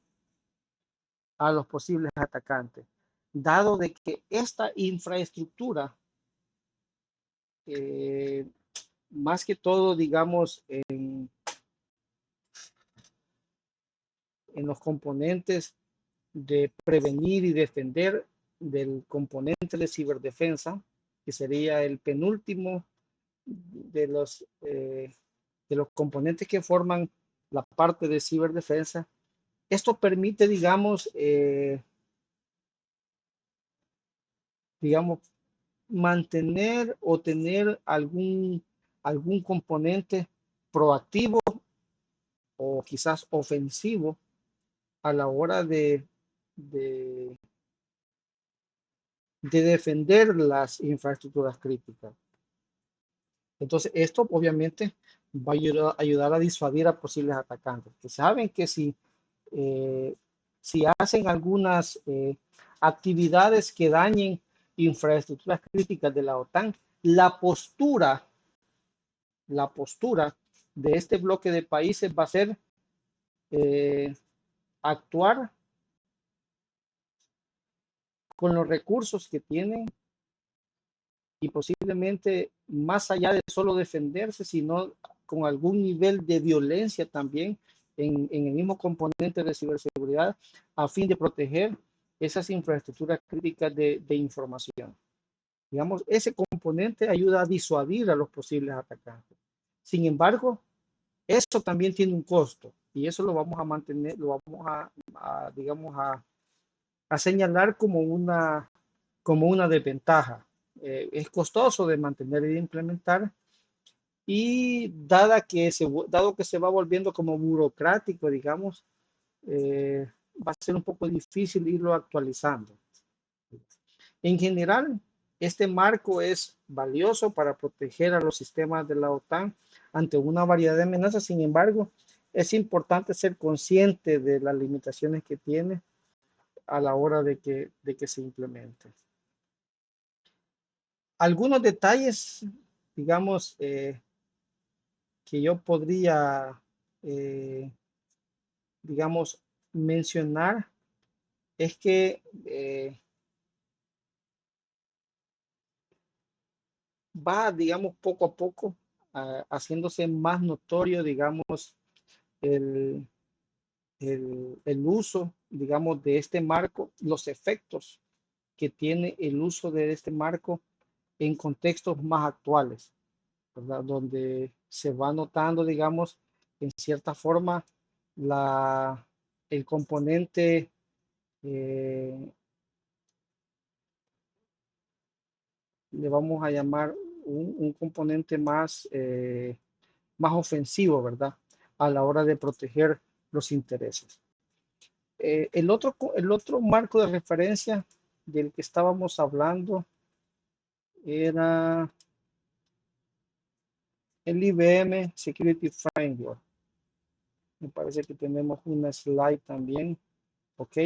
a los posibles atacantes, dado de que esta infraestructura, eh, más que todo, digamos, en los componentes de prevenir y defender del componente de ciberdefensa, que sería el penúltimo de los componentes que forman la parte de ciberdefensa. Esto permite, digamos, mantener o tener algún componente proactivo o quizás ofensivo a la hora de, de defender las infraestructuras críticas. Entonces, esto obviamente va a ayudar a disuadir a posibles atacantes, que saben que eh, si hacen algunas actividades que dañen infraestructuras críticas de la OTAN, la postura de este bloque de países va a ser eh, actuar con los recursos que tienen y posiblemente más allá de solo defenderse, sino con algún nivel de violencia también en el mismo componente de ciberseguridad a fin de proteger esas infraestructuras críticas de información. Digamos, ese componente ayuda a disuadir a los posibles atacantes. Sin embargo, eso también tiene un costo y eso lo vamos a mantener, lo vamos digamos, a señalar como una desventaja. Es costoso de mantener y de implementar y dado que se va volviendo como burocrático, digamos, va a ser un poco difícil irlo actualizando. En general, este marco es valioso para proteger a los sistemas de la OTAN ante una variedad de amenazas. Sin embargo, es importante ser consciente de las limitaciones que tiene a la hora de que se implemente. Algunos detalles, digamos, que yo podría, eh, digamos, mencionar es que va, digamos, poco a poco haciéndose más notorio, digamos, el, el uso, digamos, de este marco, los efectos que tiene el uso de este marco en contextos más actuales, ¿verdad? Donde se va notando, digamos, en cierta forma, el componente le vamos a llamar un componente más, más ofensivo, ¿verdad? A la hora de proteger los intereses. El otro marco de referencia del que estábamos hablando era el IBM Security Framework. Me parece que tenemos una slide también. Ok.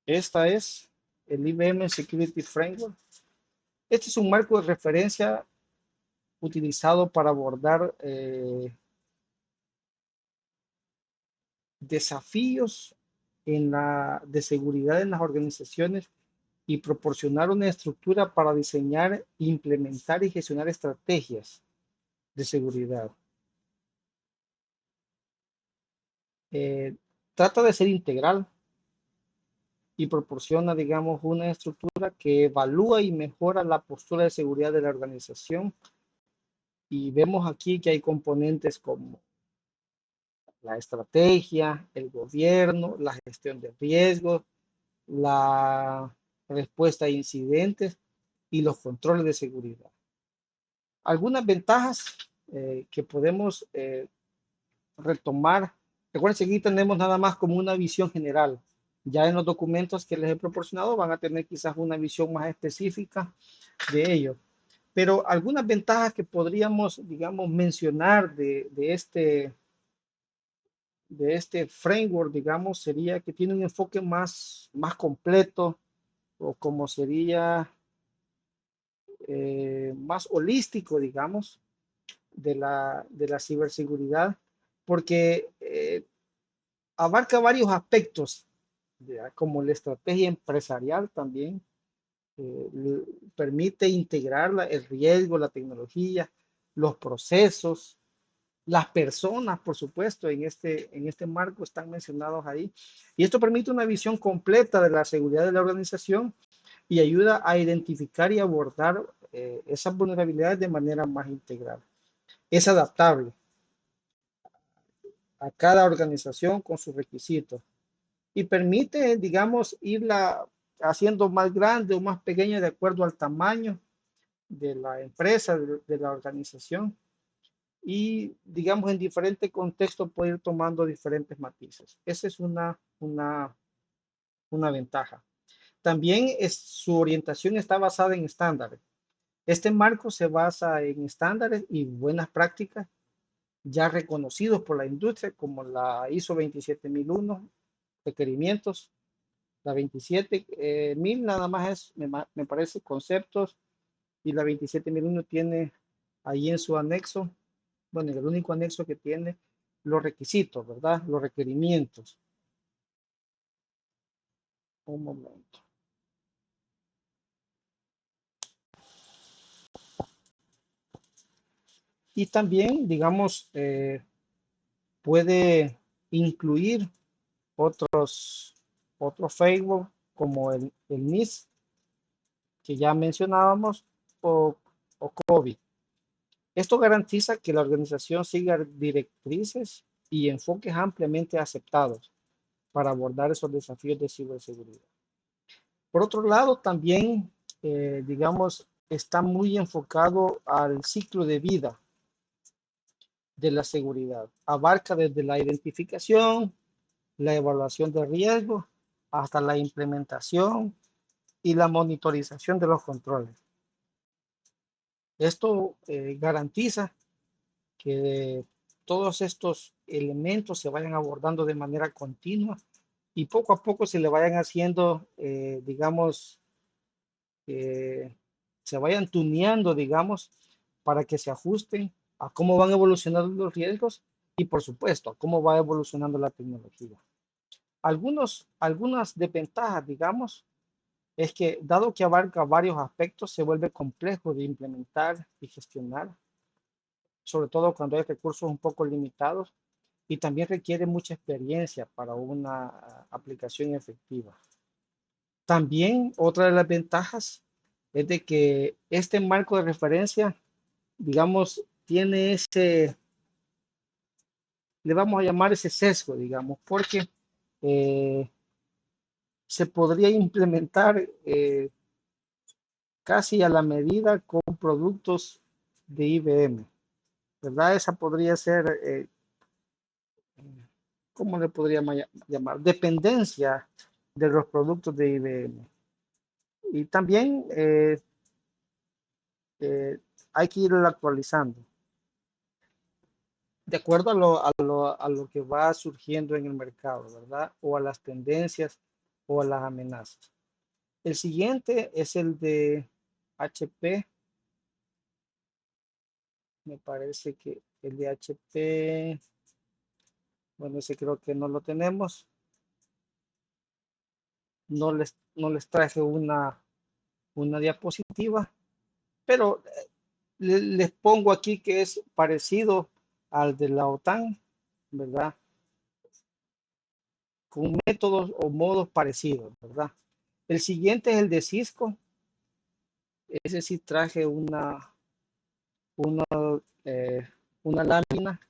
Esta es el IBM Security Framework. Este es un marco de referencia utilizado para abordar desafíos de seguridad en las organizaciones y proporcionar una estructura para diseñar, implementar y gestionar estrategias de seguridad. Eh, Trata de ser integral y proporciona, digamos, una estructura que evalúa y mejora la postura de seguridad de la organización. Y vemos aquí que hay componentes como la estrategia, el gobierno, la gestión de riesgos, la respuesta a incidentes y los controles de seguridad. Algunas ventajas que podemos retomar. Recuerden que aquí tenemos nada más como una visión general. Ya en los documentos que les he proporcionado van a tener quizás una visión más específica de ello. Pero algunas ventajas que podríamos, digamos, mencionar de este framework, digamos, sería que tiene un enfoque más completo o como sería más holístico, digamos, de la ciberseguridad, porque abarca varios aspectos, ¿ya? Como la estrategia empresarial también, permite integrar el riesgo, la tecnología, los procesos, las personas, por supuesto, en este marco están mencionados ahí. Y esto permite una visión completa de la seguridad de la organización y ayuda a identificar y abordar esas vulnerabilidades de manera más integral. Es adaptable a cada organización con sus requisitos y permite, digamos, irla haciendo más grande o más pequeña de acuerdo al tamaño de la empresa, de la organización y, digamos, en diferentes contextos puede ir tomando diferentes matices. Esa es una ventaja. También su orientación está basada en estándares. Este marco se basa en estándares y buenas prácticas ya reconocidos por la industria, como la ISO 27001, requerimientos, la 27000 nada más es, me parece, conceptos, y la 27001 tiene ahí en su anexo, bueno, el único anexo que tiene los requisitos, ¿verdad? Los requerimientos. Un momento. Y también, digamos, puede incluir otros, otros frameworks como el NIST, que ya mencionábamos, o COVID. Esto garantiza que la organización siga directrices y enfoques ampliamente aceptados para abordar esos desafíos de ciberseguridad. Por otro lado, también, digamos, está muy enfocado al ciclo de vida de la seguridad. Abarca desde la identificación, la evaluación de riesgos, hasta la implementación y la monitorización de los controles. Esto garantiza que todos estos elementos se vayan abordando de manera continua y poco a poco se le vayan haciendo, digamos, se vayan tuneando, digamos, para que se ajusten a cómo van evolucionando los riesgos y, por supuesto, a cómo va evolucionando la tecnología. Algunas desventajas, digamos, es que dado que abarca varios aspectos, se vuelve complejo de implementar y gestionar, sobre todo cuando hay recursos un poco limitados y también requiere mucha experiencia para una aplicación efectiva. También otra de las ventajas es de que este marco de referencia, digamos, tiene le vamos a llamar ese sesgo, digamos, porque eh, se podría implementar casi a la medida con productos de IBM, ¿verdad? Esa podría ser, ¿cómo le podríamos llamar? Dependencia de los productos de IBM. Y también eh, hay que irlo actualizando de acuerdo a lo que va surgiendo en el mercado, ¿verdad? O a las tendencias o a las amenazas. El siguiente es el de HP. Me parece que el de HP, bueno, ese creo que no lo tenemos. No les traje una diapositiva, pero les pongo aquí que es parecido al de la OTAN, ¿verdad? Con métodos o modos parecidos, ¿verdad? El siguiente es el de Cisco. Ese sí traje una, eh, una lámina.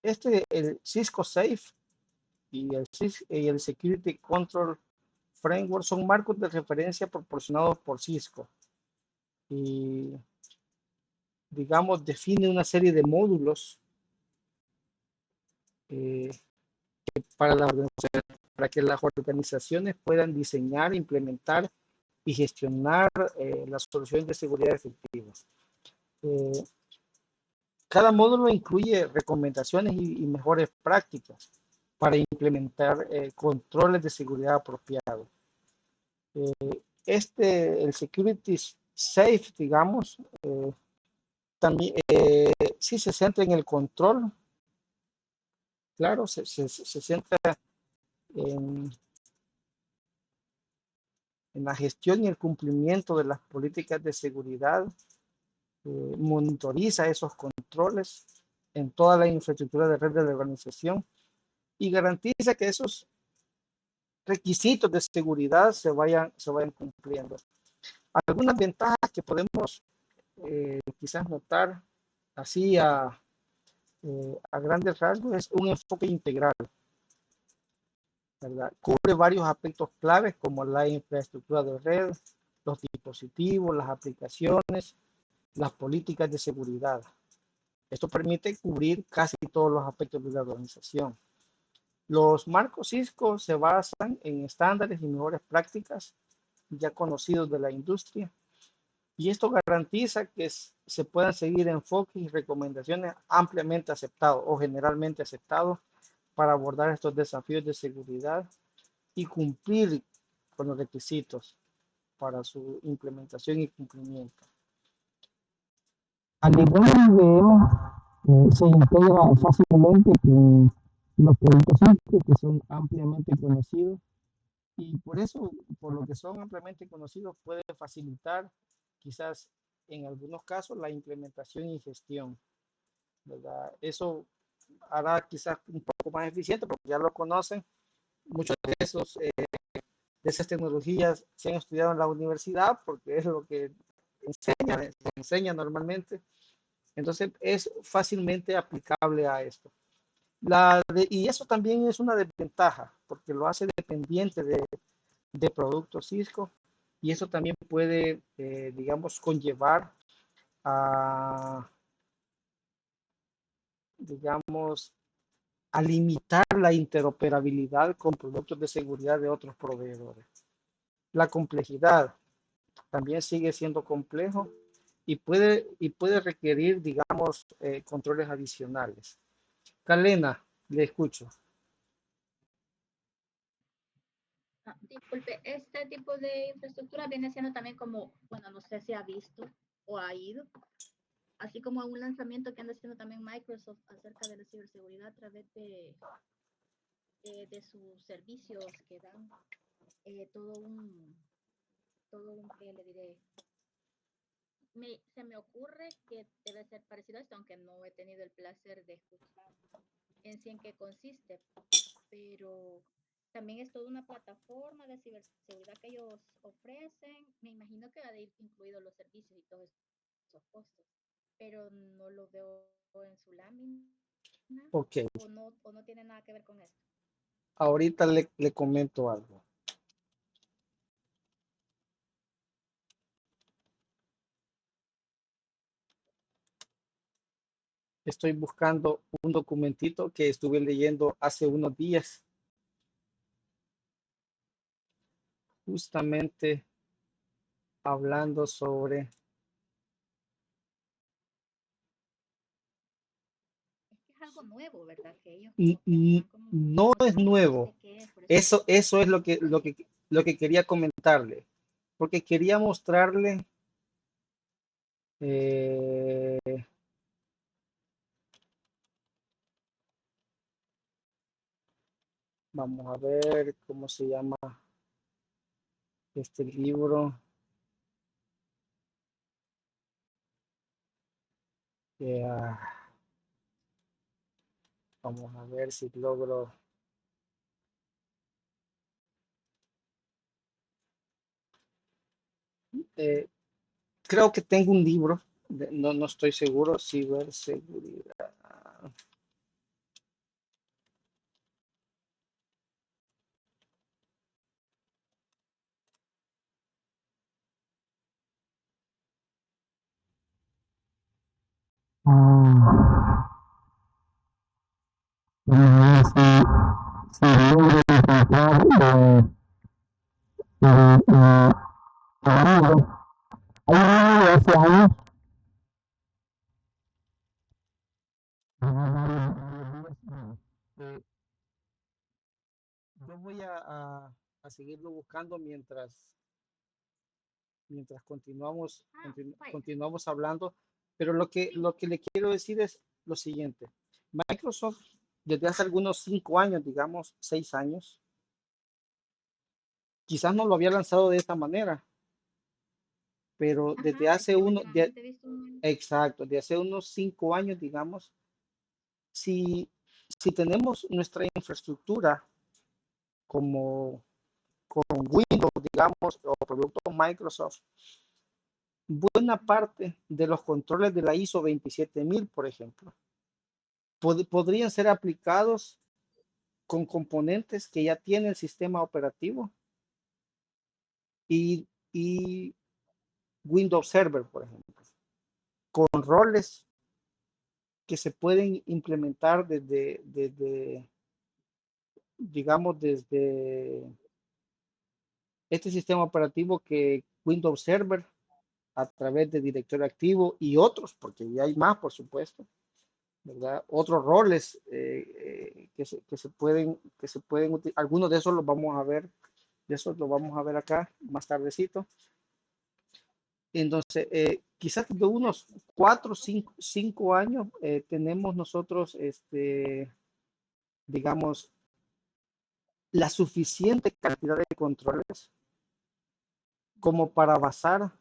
El Cisco Safe y el Security Control Framework son marcos de referencia proporcionados por Cisco y, digamos, define una serie de módulos eh, para, para que las organizaciones puedan diseñar, implementar y gestionar las soluciones de seguridad efectivas. Eh, Cada módulo incluye recomendaciones y mejores prácticas para implementar controles de seguridad apropiados. El Security Safe, digamos, también sí se centra en el control, claro, se centra en, en la gestión y el cumplimiento de las políticas de seguridad, monitoriza esos controles en toda la infraestructura de red de la organización y garantiza que esos requisitos de seguridad se vayan cumpliendo. Algunas ventajas que podemos quizás notar así a grandes rasgos es un enfoque integral, ¿verdad? Cubre varios aspectos claves como la infraestructura de red, los dispositivos, las aplicaciones, las políticas de seguridad. Esto permite cubrir casi todos los aspectos de la organización. Los marcos Cisco se basan en estándares y mejores prácticas ya conocidos de la industria y esto garantiza que se puedan seguir enfoques y recomendaciones ampliamente aceptados o generalmente aceptados para abordar estos desafíos de seguridad y cumplir con los requisitos para su implementación y cumplimiento. Al igual que se integra fácilmente con los productos que son ampliamente conocidos y por eso, por lo que son ampliamente conocidos, puede facilitar quizás en algunos casos la implementación y gestión, ¿verdad? Eso hará quizás un poco más eficiente porque ya lo conocen. Muchos de esas tecnologías se han estudiado en la universidad porque es lo que se enseña normalmente. Entonces es fácilmente aplicable a esto. Y eso también es una desventaja porque lo hace dependiente de productos Cisco y eso también puede, digamos, conllevar a, digamos, a limitar la interoperabilidad con productos de seguridad de otros proveedores. La complejidad también sigue siendo complejo y puede requerir, digamos, controles adicionales. Kalena, le escucho. Disculpe, este tipo de infraestructura viene siendo también como, bueno, no sé si ha visto o ha ido, así como un lanzamiento que anda haciendo también Microsoft acerca de la ciberseguridad a través de sus servicios que dan eh, todo un, todo un, que le diré, se me ocurre que debe ser parecido a esto, aunque no he tenido el placer de escuchar en sí en qué consiste, pero también es toda una plataforma de ciberseguridad que ellos ofrecen. Me imagino que va a ir incluidos los servicios y todos esos costos, pero no lo veo en su lámina Ok, o no tiene nada que ver con esto. ahorita le comento algo. Estoy buscando un documentito que estuve leyendo hace unos días, justamente hablando sobre... Es que es algo nuevo, ¿verdad? Que ellos N- como que nos n- dan como No es información y no nuevo. sé qué es, por eso Eso es no sé. lo que quería comentarle, porque quería mostrarle, eh, vamos a ver cómo se llama este libro. eh, Vamos a ver si logro. eh, Creo que tengo un libro, no, no estoy seguro, ciberseguridad. Ah, vamos a ver si logro encontrar el libro. Hay un libro de hace años. Eh, yo voy a seguirlo buscando mientras Ah, vaya. continuamos hablando, pero Sí. lo que le quiero decir es lo siguiente. Microsoft, desde hace algunos 5 años, digamos 6 años, quizás no lo había lanzado de esta manera, pero desde Ajá, es hace que últimamente he visto un... exacto, de hace unos 5 años, digamos, si, si tenemos nuestra infraestructura como con Windows, digamos, o productos Microsoft, buena parte de los controles de la ISO 27000, por ejemplo, podrían ser aplicados con componentes que ya tiene el sistema operativo y, y Windows Server, por ejemplo, con roles que se pueden implementar digamos, desde este sistema operativo que Windows Server a través de directorio activo y otros, porque ya hay más, por supuesto, ¿verdad? Otros roles que se pueden utilizar. Algunos de esos los vamos a ver, de esos los vamos a ver acá más tardecito. Entonces, quizás de unos 4 o 5 años tenemos nosotros, digamos, la suficiente cantidad de controles como para basar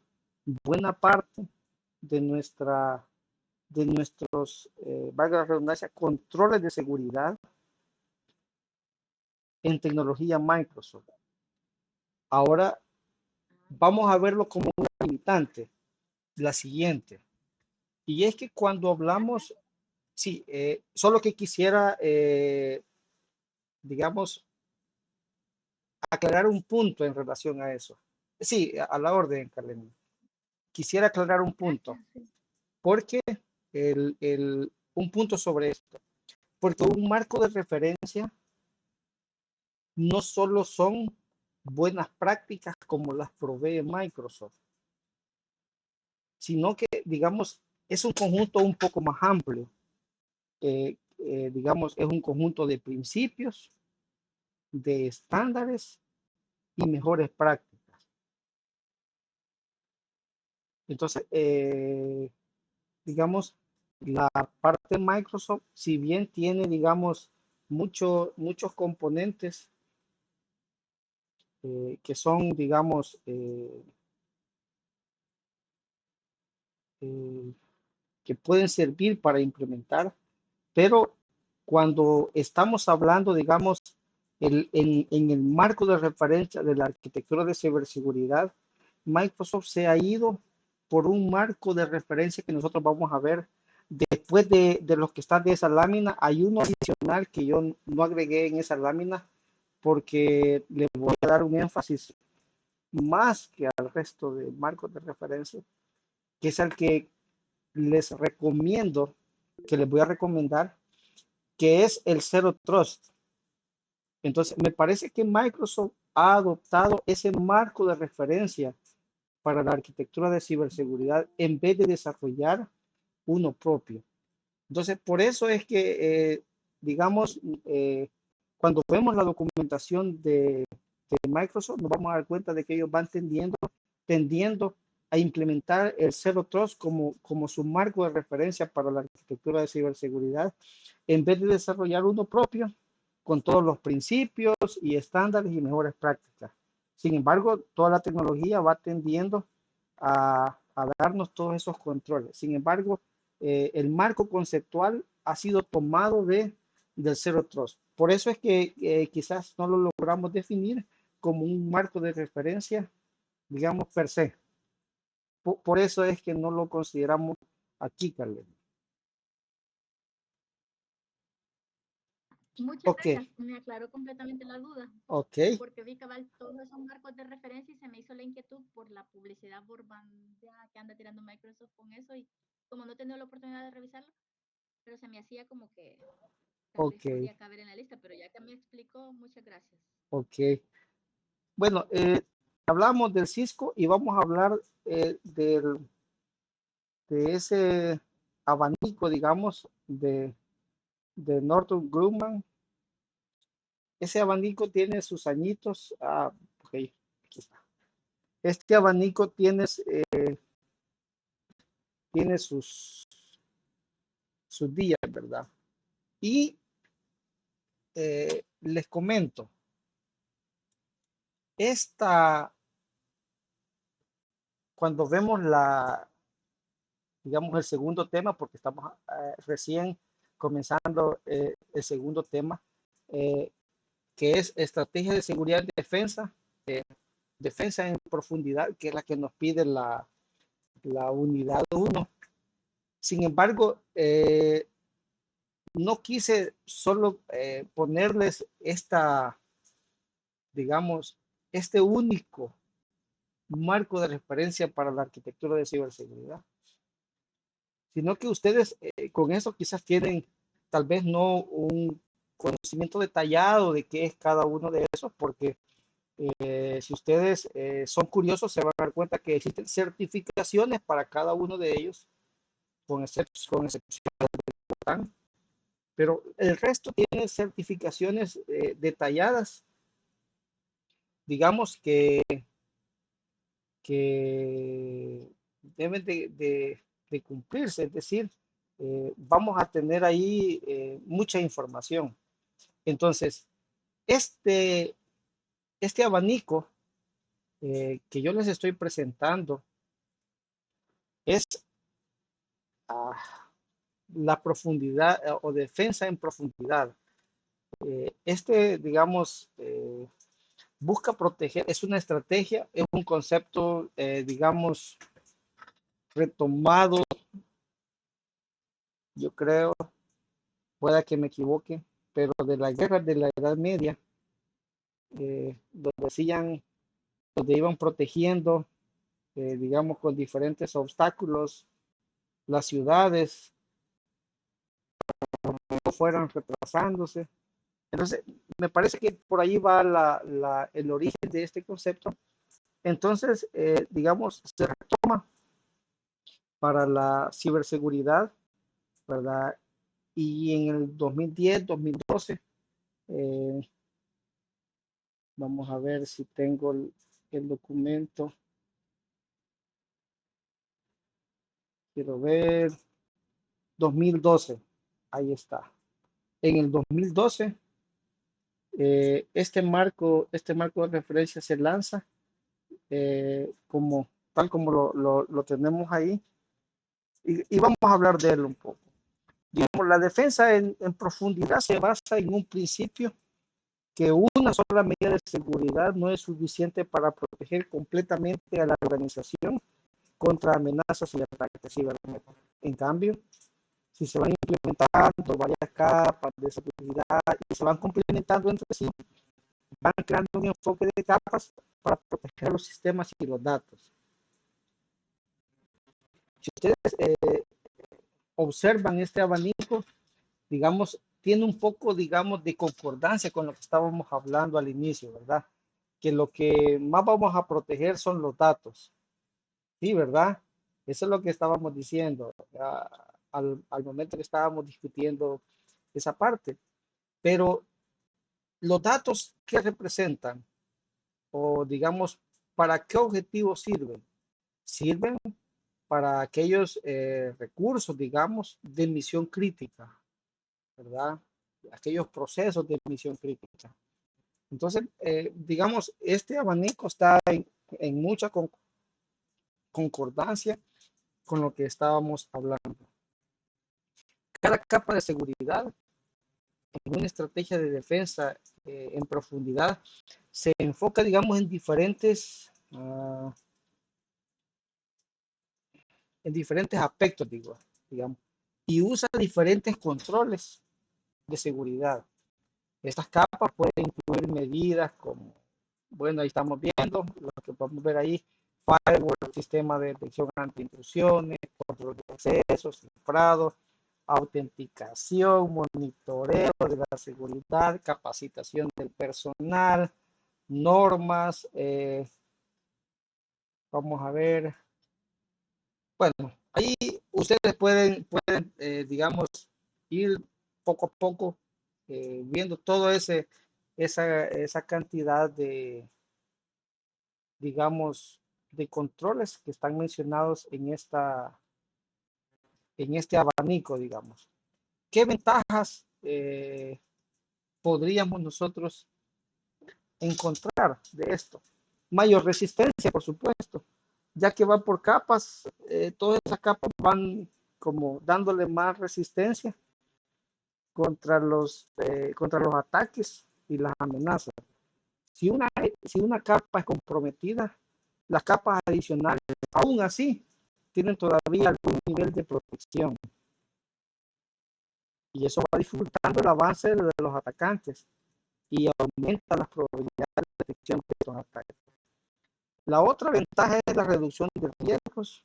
buena parte de de nuestros, valga la redundancia, controles de seguridad en tecnología Microsoft. Ahora vamos a verlo como una limitante, la siguiente. Y es que cuando Ajá. hablamos, sí, solo que quisiera, digamos, aclarar un punto en relación a eso. Sí, a la orden, Carlene. Quisiera aclarar un punto, Gracias. Sí. porque un punto sobre esto, porque un marco de referencia no solo son buenas prácticas como las provee Microsoft, sino que, digamos, es un conjunto un poco más amplio. Digamos, es un conjunto de principios, de estándares y mejores prácticas. Entonces, digamos, la parte de Microsoft, si bien tiene, digamos, muchos componentes que son, digamos, eh, que pueden servir para implementar, pero cuando estamos hablando, digamos, en el marco de referencia de la arquitectura de ciberseguridad, Microsoft se ha ido por un marco de referencia que nosotros vamos a ver. Después de los que están de esa lámina, hay uno adicional que yo no agregué en esa lámina porque le voy a dar un énfasis más que al resto de marcos de referencia, que es el que les recomiendo que les voy a recomendar, que es el Zero Trust. Entonces, me parece que Microsoft ha adoptado ese marco de referencia para la arquitectura de ciberseguridad en vez de desarrollar uno propio. Entonces, por eso es que, digamos, cuando vemos la documentación de Microsoft, nos vamos a dar cuenta de que ellos van tendiendo a implementar el Zero Trust como su marco de referencia para la arquitectura de ciberseguridad, en vez de desarrollar uno propio con todos los principios y estándares y mejores prácticas. Sin embargo, toda la tecnología va tendiendo a darnos todos esos controles. Sin embargo, el marco conceptual ha sido tomado del Zero Trust. Por eso es que quizás no lo logramos definir como un marco de referencia, digamos, per se. Por eso es que no lo consideramos aquí, Carlos. Muchas Ok, gracias, me aclaró completamente la duda, ok, porque vi cabal todos esos marcos de referencia y se me hizo la inquietud por la publicidad borbandea que anda tirando Microsoft con eso y como no he tenido la oportunidad de revisarlo, pero se me hacía como que tal vez ok, podría caber en la lista, pero ya que me explicó, muchas gracias. ok. Bueno, hablamos del Cisco y vamos a hablar de ese abanico, digamos, de Northrop Grumman. Ese abanico tiene sus añitos. Ok, aquí está. Este abanico tiene sus días, ¿verdad? Y les comento, cuando vemos digamos, el segundo tema, porque estamos recién comenzando el segundo tema, que es estrategia de seguridad y defensa, defensa en profundidad, que es la que nos pide la unidad 1. Sin embargo, no quise solo ponerles digamos, este único marco de referencia para la arquitectura de ciberseguridad, sino que ustedes con eso quizás tienen tal vez no un conocimiento detallado de qué es cada uno de esos, porque si ustedes son curiosos se van a dar cuenta que existen certificaciones para cada uno de ellos, con excepción de, pero el resto tiene certificaciones detalladas, digamos que deben de cumplirse, es decir, vamos a tener ahí mucha información. Entonces, este, este abanico que yo les estoy presentando es la profundidad o defensa en profundidad. Digamos, busca proteger, es una estrategia, es un concepto, digamos, retomado, yo creo, pueda que me equivoque, pero de la guerra de la Edad Media, donde iban protegiendo, digamos, con diferentes obstáculos, las ciudades no fueran retrasándose. Entonces, me parece que por ahí va el origen de este concepto. Entonces, digamos, se retoma para la ciberseguridad, ¿verdad? Y en el 2010, 2012, vamos a ver si tengo el documento. Quiero ver, 2012, ahí está. En el 2012, este marco de referencia se lanza tal como lo tenemos ahí. Y vamos a hablar de él un poco. Digamos, la defensa en profundidad se basa en un principio que una sola medida de seguridad no es suficiente para proteger completamente a la organización contra amenazas y ataques cibernéticos. En cambio, si se van implementando varias capas de seguridad y se van complementando entre sí, van creando un enfoque de capas para proteger los sistemas y los datos. Si ustedes observan este abanico, digamos, tiene un poco, digamos, de concordancia con lo que estábamos hablando al inicio, ¿verdad? Que lo que más vamos a proteger son los datos, ¿sí, verdad? Eso es lo que estábamos diciendo al momento que estábamos discutiendo esa parte. Pero los datos, ¿qué representan? O digamos, ¿para qué objetivos sirven? Sirven para aquellos recursos, digamos, de misión crítica, ¿verdad? Aquellos procesos de misión crítica. Entonces, digamos, este abanico está en mucha concordancia con lo que estábamos hablando. Cada capa de seguridad en una estrategia de defensa en profundidad se enfoca, digamos, en diferentes aspectos, digamos, y usa diferentes controles de seguridad. Estas capas pueden incluir medidas como, bueno, ahí estamos viendo, lo que podemos ver ahí, firewall, sistema de detección anti-intrusiones, control de accesos, cifrado, autenticación, monitoreo de la seguridad, capacitación del personal, normas, vamos a ver, bueno, ahí ustedes pueden digamos, ir poco a poco viendo todo esa cantidad de, digamos, de controles que están mencionados en este abanico, digamos. ¿Qué ventajas podríamos nosotros encontrar de esto? Mayor resistencia, por supuesto, ya que va por capas, todas esas capas van como dándole más resistencia contra los ataques y las amenazas. Si una capa es comprometida, las capas adicionales, aún así, tienen todavía algún nivel de protección. Y eso va dificultando el avance de los atacantes y aumenta las probabilidades de detección de estos ataques. La otra ventaja es la reducción de riesgos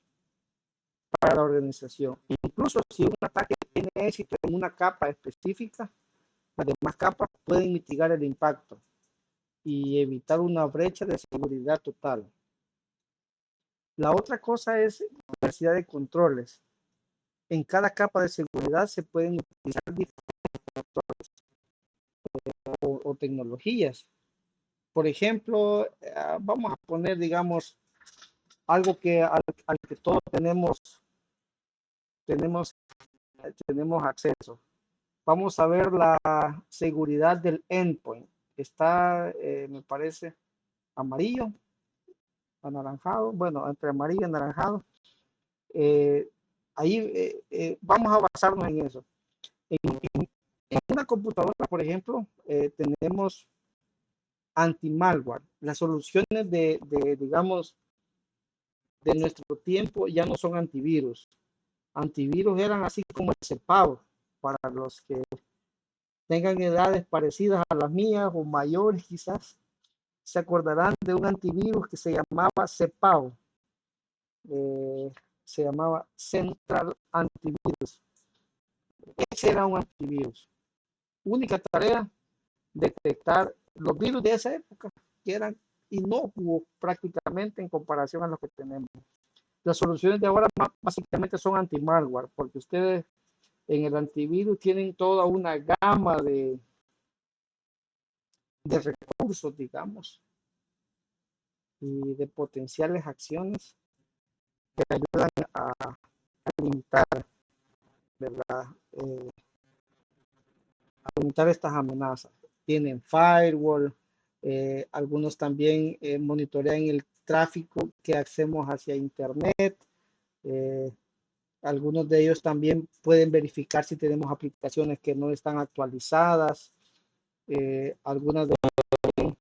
para la organización. Incluso si un ataque tiene éxito en una capa específica, las demás capas pueden mitigar el impacto y evitar una brecha de seguridad total. La otra cosa es la diversidad de controles. En cada capa de seguridad se pueden utilizar diferentes controles o tecnologías. Por ejemplo, vamos a poner, digamos, algo al que todos tenemos acceso. Vamos a ver la seguridad del endpoint. Está, me parece, amarillo, anaranjado, bueno, entre amarillo y anaranjado. Ahí vamos a basarnos en eso. En una computadora, por ejemplo, tenemos anti-malware. Las soluciones digamos, de nuestro tiempo ya no son antivirus. Antivirus eran así como el CEPAO, para los que tengan edades parecidas a las mías o mayores quizás, se acordarán de un antivirus que se llamaba CEPAO. Se llamaba Central Antivirus. Ese era un antivirus. Única tarea, detectar los virus de esa época, que eran inocuos prácticamente en comparación a los que tenemos. Las soluciones de ahora básicamente son anti-malware, porque ustedes en el antivirus tienen toda una gama de recursos, digamos, y de potenciales acciones que ayudan a limitar, ¿verdad? A limitar estas amenazas. Tienen firewall, algunos también monitorean el tráfico que hacemos hacia internet. Algunos de ellos también pueden verificar si tenemos aplicaciones que no están actualizadas. Algunas de ellas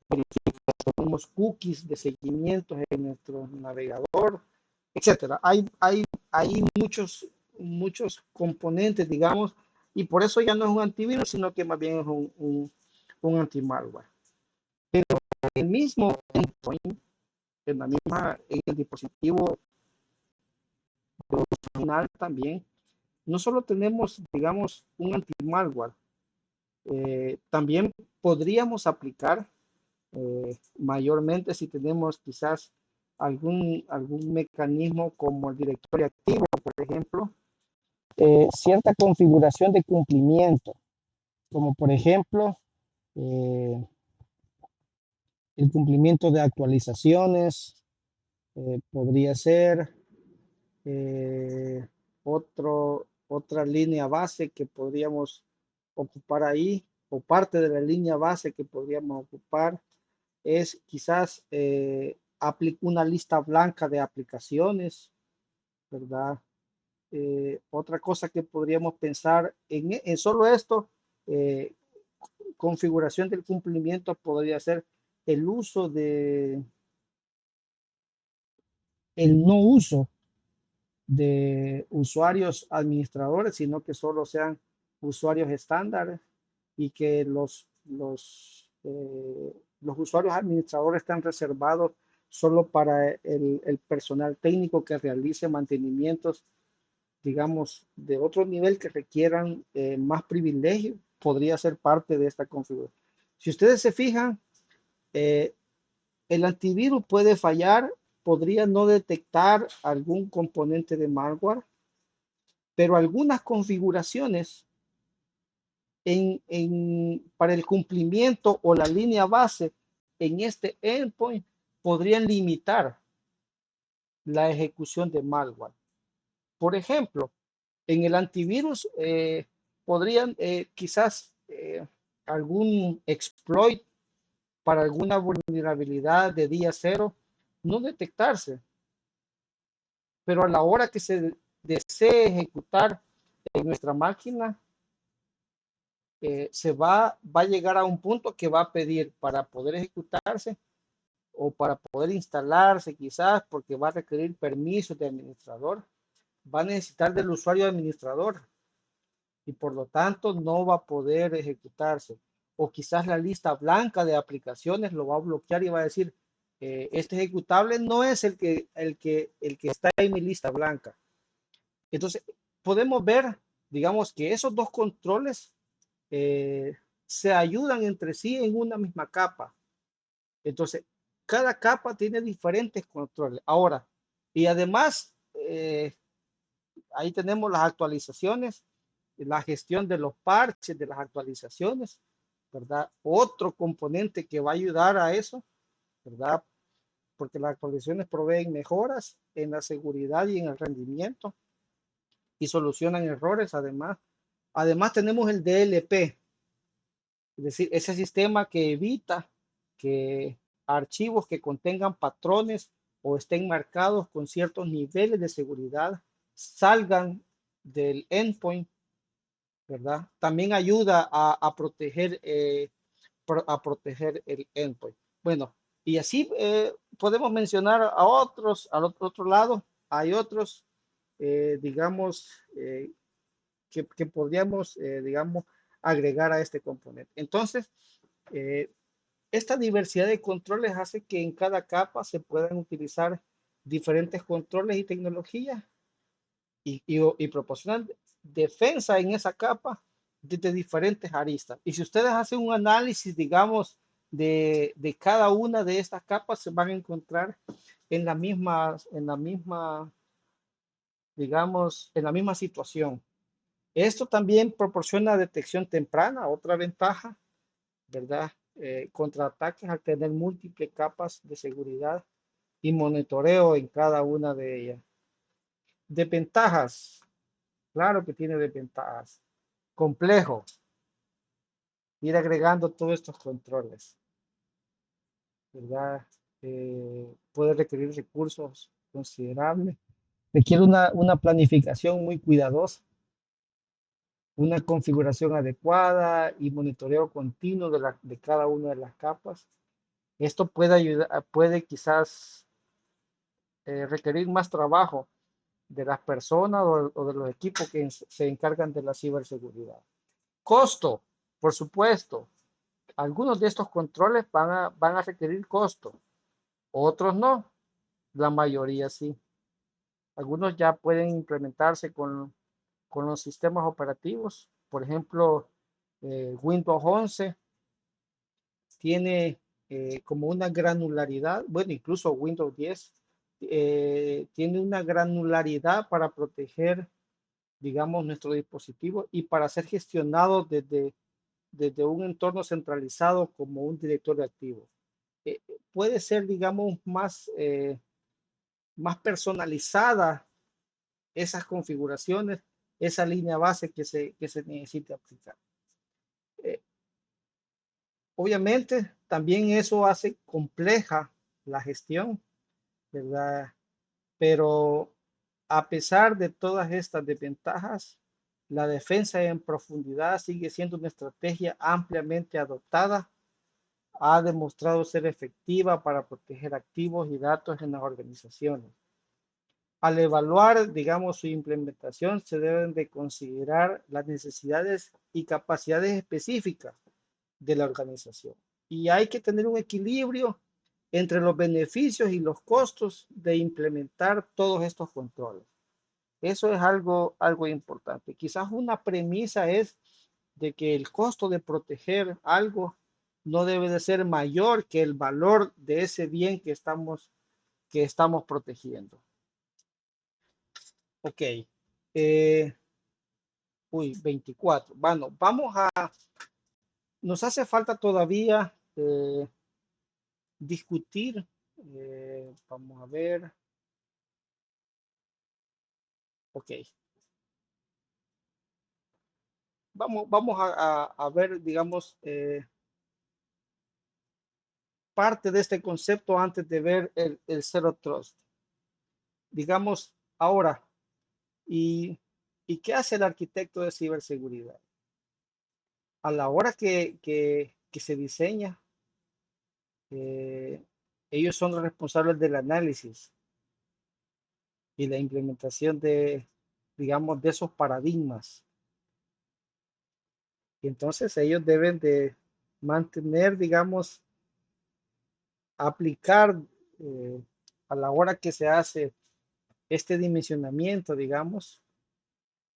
verifican si tenemos cookies de seguimiento en nuestro navegador, etcétera. Hay muchos componentes, digamos, y por eso ya no es un antivirus, sino que más bien es un anti-malware. Pero el mismo endpoint, en el dispositivo final también, no solo tenemos, digamos, un anti-malware, también podríamos aplicar mayormente si tenemos quizás algún mecanismo como el directorio activo, por ejemplo, cierta configuración de cumplimiento, como por ejemplo eh, el cumplimiento de actualizaciones, podría ser eh, otra línea base que podríamos ocupar ahí, o parte de la línea base que podríamos ocupar es quizás una lista blanca de aplicaciones, ¿verdad? Otra cosa que podríamos pensar en solo esto, eh, configuración del cumplimiento podría ser el uso el no uso de usuarios administradores, sino que solo sean usuarios estándares y que los usuarios administradores están reservados solo para el personal técnico que realice mantenimientos, digamos, de otro nivel que requieran más privilegio, podría ser parte de esta configuración. Si ustedes se fijan, eh, el antivirus puede fallar, podría no detectar algún componente de malware, pero algunas configuraciones para el cumplimiento o la línea base en este endpoint podrían limitar la ejecución de malware. Por ejemplo, en el antivirus podrían quizás algún exploit para alguna vulnerabilidad de día cero no detectarse, pero a la hora que se desee ejecutar en nuestra máquina, va a llegar a un punto que va a pedir para poder ejecutarse o para poder instalarse quizás, porque va a requerir permisos de administrador, va a necesitar del usuario administrador y por lo tanto no va a poder ejecutarse. O quizás la lista blanca de aplicaciones lo va a bloquear y va a decir, este ejecutable no es el que está en mi lista blanca. Entonces, podemos ver, digamos, que esos dos controles se ayudan entre sí en una misma capa. Entonces, cada capa tiene diferentes controles. Ahora, y además, ahí tenemos las actualizaciones, la gestión de los parches, de las actualizaciones, ¿verdad? Otro componente que va a ayudar a eso, ¿verdad? Porque las actualizaciones proveen mejoras en la seguridad y en el rendimiento y solucionan errores además. Además tenemos el DLP, es decir, ese sistema que evita que archivos que contengan patrones o estén marcados con ciertos niveles de seguridad salgan del endpoint, ¿verdad? También ayuda a proteger el endpoint. Bueno, y así podemos mencionar a otros, al otro lado, hay otros, digamos, que podríamos, digamos, agregar a este componente. Entonces, eh, esta diversidad de controles hace que en cada capa se puedan utilizar diferentes controles y tecnologías y proporcionan defensa en esa capa desde diferentes aristas. Y si ustedes hacen un análisis, digamos, de cada una de estas capas, se van a encontrar en la misma, digamos, en la misma situación. Esto también proporciona detección temprana, otra ventaja, ¿verdad? Contra ataques al tener múltiples capas de seguridad y monitoreo en cada una de ellas. Desventajas, claro que tiene desventajas. Complejo, ir agregando todos estos controles, ¿verdad? Puede requerir recursos considerables. Requiere una planificación muy cuidadosa, una configuración adecuada y monitoreo continuo de cada una de las capas. Esto puede ayudar, puede quizás requerir más trabajo de las personas o de los equipos que se encargan de la ciberseguridad. Costo, por supuesto. Algunos de estos controles van a requerir costo, otros no, la mayoría sí. Algunos ya pueden implementarse con los sistemas operativos. Por ejemplo, Windows 11 tiene como una granularidad, bueno, incluso Windows 10 tiene una granularidad para proteger, digamos, nuestro dispositivo y para ser gestionado desde un entorno centralizado como un directorio activo. Puede ser, digamos, más personalizada esas configuraciones, esa línea base que se necesita aplicar. Obviamente, también eso hace compleja la gestión, ¿verdad? Pero a pesar de todas estas desventajas, la defensa en profundidad sigue siendo una estrategia ampliamente adoptada. Ha demostrado ser efectiva para proteger activos y datos en las organizaciones. Al evaluar, digamos, su implementación, se deben de considerar las necesidades y capacidades específicas de la organización. Y hay que tener un equilibrio entre los beneficios y los costos de implementar todos estos controles. Eso es algo importante. Quizás una premisa es de que el costo de proteger algo no debe de ser mayor que el valor de ese bien que estamos protegiendo. Ok. 24. Bueno, nos hace falta todavía discutir. Vamos a ver. Ok. Vamos a ver, digamos, parte de este concepto antes de ver el Zero Trust. Digamos, ahora, ¿y qué hace el arquitecto de ciberseguridad? A la hora que se diseña, ellos son los responsables del análisis y la implementación digamos, de esos paradigmas. Y entonces ellos deben de mantener, digamos, aplicar a la hora que se hace este dimensionamiento, digamos,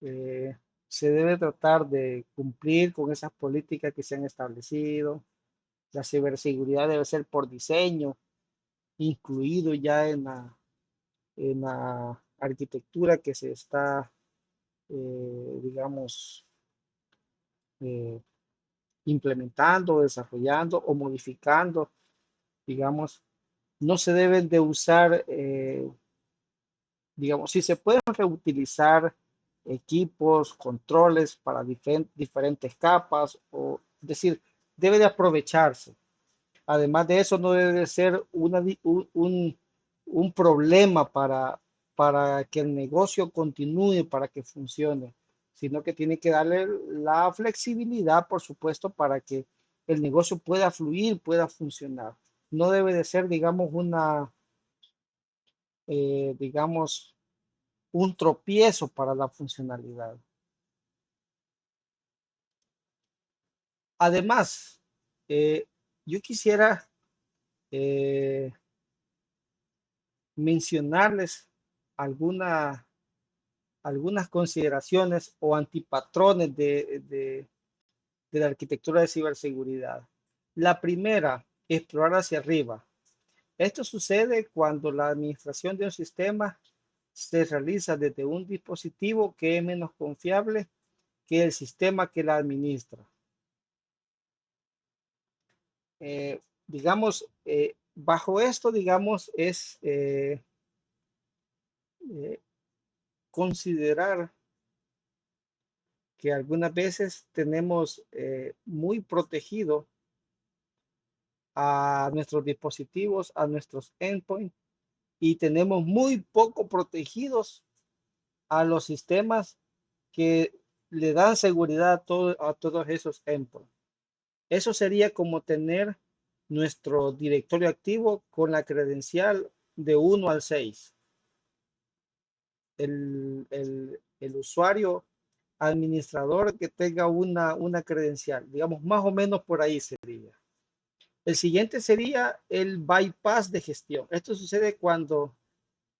se debe tratar de cumplir con esas políticas que se han establecido. La ciberseguridad debe ser por diseño, incluido ya en la arquitectura que se está, digamos, eh, implementando, desarrollando o modificando, digamos, no se deben de usar, digamos, si se pueden reutilizar equipos, controles para diferentes capas, o es decir, debe de aprovecharse. Además de eso, no debe de ser un problema para que el negocio continúe, para que funcione, sino que tiene que darle la flexibilidad, por supuesto, para que el negocio pueda fluir, pueda funcionar. No debe de ser, digamos, digamos, un tropiezo para la funcionalidad. Además, yo quisiera mencionarles algunas consideraciones o antipatrones de la arquitectura de ciberseguridad. La primera, explorar hacia arriba. Esto sucede cuando la administración de un sistema se realiza desde un dispositivo que es menos confiable que el sistema que la administra. Digamos, bajo esto, digamos, es considerar que algunas veces tenemos muy protegido a nuestros dispositivos, a nuestros endpoints, y tenemos muy poco protegidos a los sistemas que le dan seguridad a todos esos endpoints. Eso sería como tener nuestro directorio activo con la credencial de 1 al 6. El usuario administrador que tenga una credencial, digamos, más o menos por ahí sería. El siguiente sería el bypass de gestión. Esto sucede cuando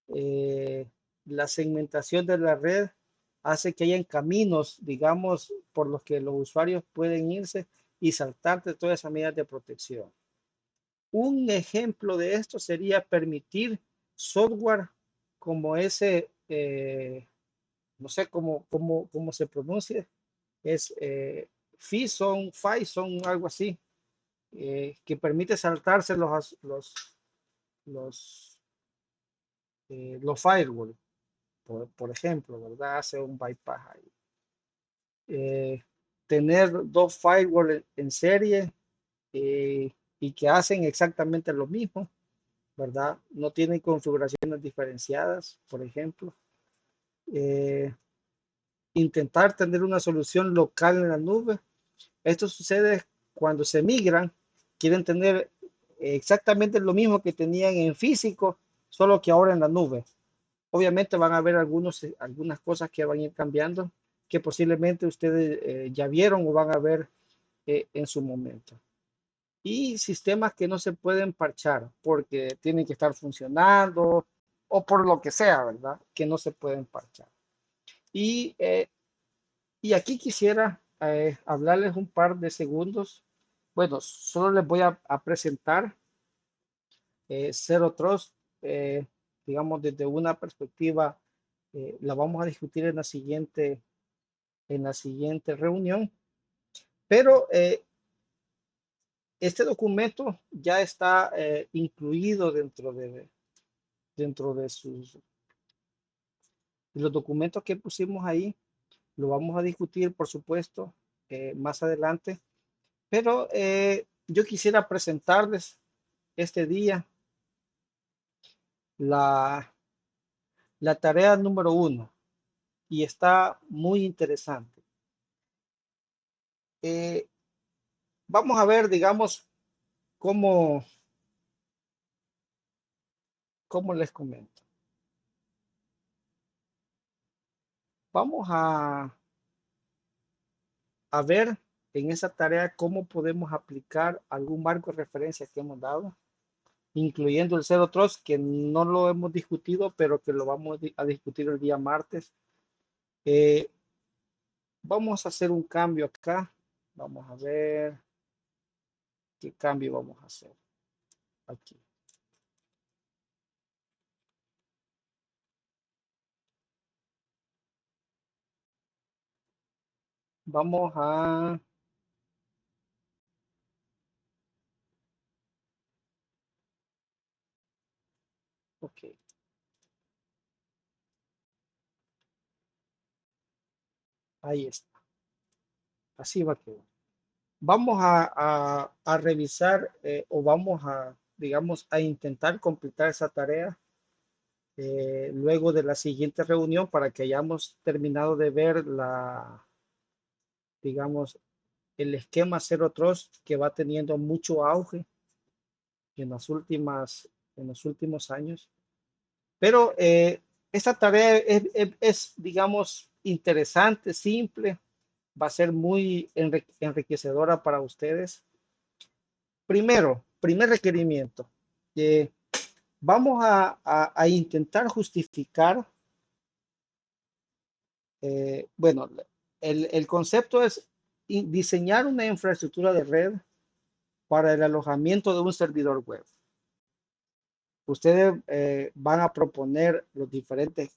la segmentación de la red hace que hayan caminos, digamos, por los que los usuarios pueden irse y saltarse todas esas medidas de protección. Un ejemplo de esto sería permitir software como ese, no sé cómo se pronuncia, es Fison, algo así, que permite saltarse los, los firewall, por ejemplo, ¿verdad? Hace un bypass ahí. Tener dos firewall en serie y que hacen exactamente lo mismo, ¿verdad? No tienen configuraciones diferenciadas, por ejemplo. Intentar tener una solución local en la nube. Esto sucede cuando se migran, quieren tener exactamente lo mismo que tenían en físico, solo que ahora en la nube. Obviamente van a haber algunas cosas que van a ir cambiando, que posiblemente ustedes ya vieron o van a ver en su momento. Y sistemas que no se pueden parchar porque tienen que estar funcionando o por lo que sea, ¿verdad? Que no se pueden parchar. Y, y aquí quisiera hablarles un par de segundos. Bueno, solo les voy a presentar Zero Trust, digamos, desde una perspectiva, la vamos a discutir en la siguiente reunión, pero este documento ya está incluido dentro de los documentos que pusimos ahí. Lo vamos a discutir, por supuesto, más adelante, pero yo quisiera presentarles este día la, la tarea número 1 y está muy interesante. Vamos a ver, digamos, cómo les comento. Vamos a ver en esa tarea cómo podemos aplicar algún marco de referencia que hemos dado, incluyendo el Zero Trust, que no lo hemos discutido, pero que lo vamos a discutir el día martes. Vamos a hacer un cambio acá. Vamos a ver qué cambio vamos a hacer aquí. Vamos a... Ok. Ahí está. Así va a quedar. Vamos a revisar o vamos a, digamos, a intentar completar esa tarea luego de la siguiente reunión para que hayamos terminado de ver digamos, el esquema Zero Trust que va teniendo mucho auge en en los últimos años. Pero esta tarea digamos, interesante, simple, va a ser muy enriquecedora para ustedes. Primer requerimiento. Vamos a intentar justificar, bueno, el concepto es diseñar una infraestructura de red para el alojamiento de un servidor web. Ustedes van a proponer los diferentes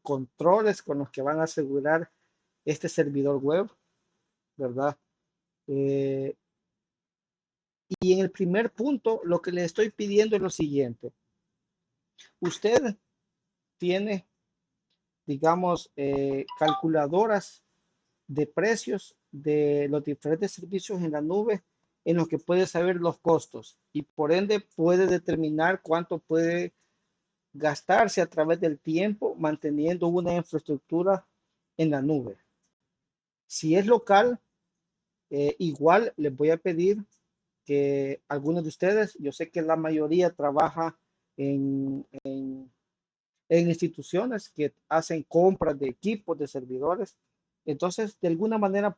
controles con los que van a asegurar este servidor web, ¿verdad? Y en el primer punto, lo que le estoy pidiendo es lo siguiente. Usted tiene, digamos, calculadoras de precios de los diferentes servicios en la nube en los que puede saber los costos y por ende puede determinar cuánto puede gastarse a través del tiempo manteniendo una infraestructura en la nube. Si es local, igual les voy a pedir que algunos de ustedes, yo sé que la mayoría trabaja en instituciones que hacen compras de equipos, de servidores, entonces de alguna manera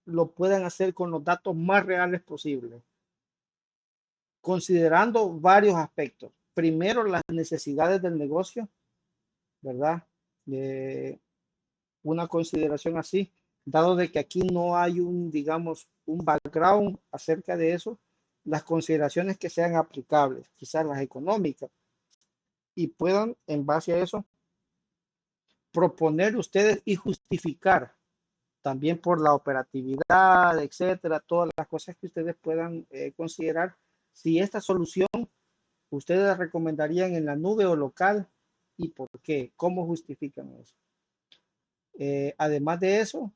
lo puedan hacer con los datos más reales posibles, considerando varios aspectos. Primero, las necesidades del negocio, ¿verdad? una consideración así, dado de que aquí no hay un, digamos, un background acerca de eso, las consideraciones que sean aplicables, quizás las económicas, y puedan, en base a eso, proponer ustedes y justificar también por la operatividad, etcétera, todas las cosas que ustedes puedan considerar, si esta solución ustedes la recomendarían en la nube o local y por qué, cómo justifican eso. Además de eso,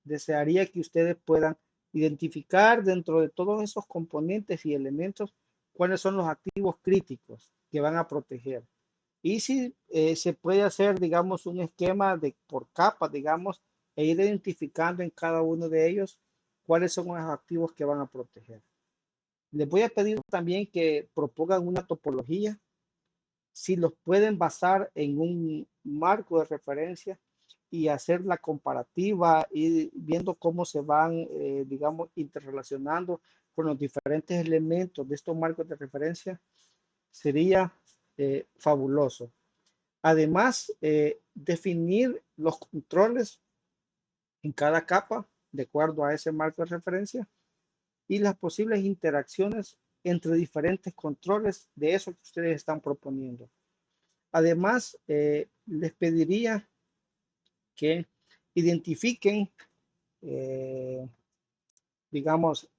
desearía que ustedes puedan identificar dentro de todos esos componentes y elementos cuáles son los activos críticos que van a proteger. Y si se puede hacer, digamos, un esquema de por capas, digamos, e ir identificando en cada uno de ellos cuáles son los activos que van a proteger. Les voy a pedir también que propongan una topología, si los pueden basar en un marco de referencia y hacer la comparativa y viendo cómo se van, digamos, interrelacionando con los diferentes elementos de estos marcos de referencia, sería fabuloso. Además, definir los controles en cada capa de acuerdo a ese marco de referencia y las posibles interacciones entre diferentes controles de eso que ustedes están proponiendo. Además, les pediría que identifiquen, digamos,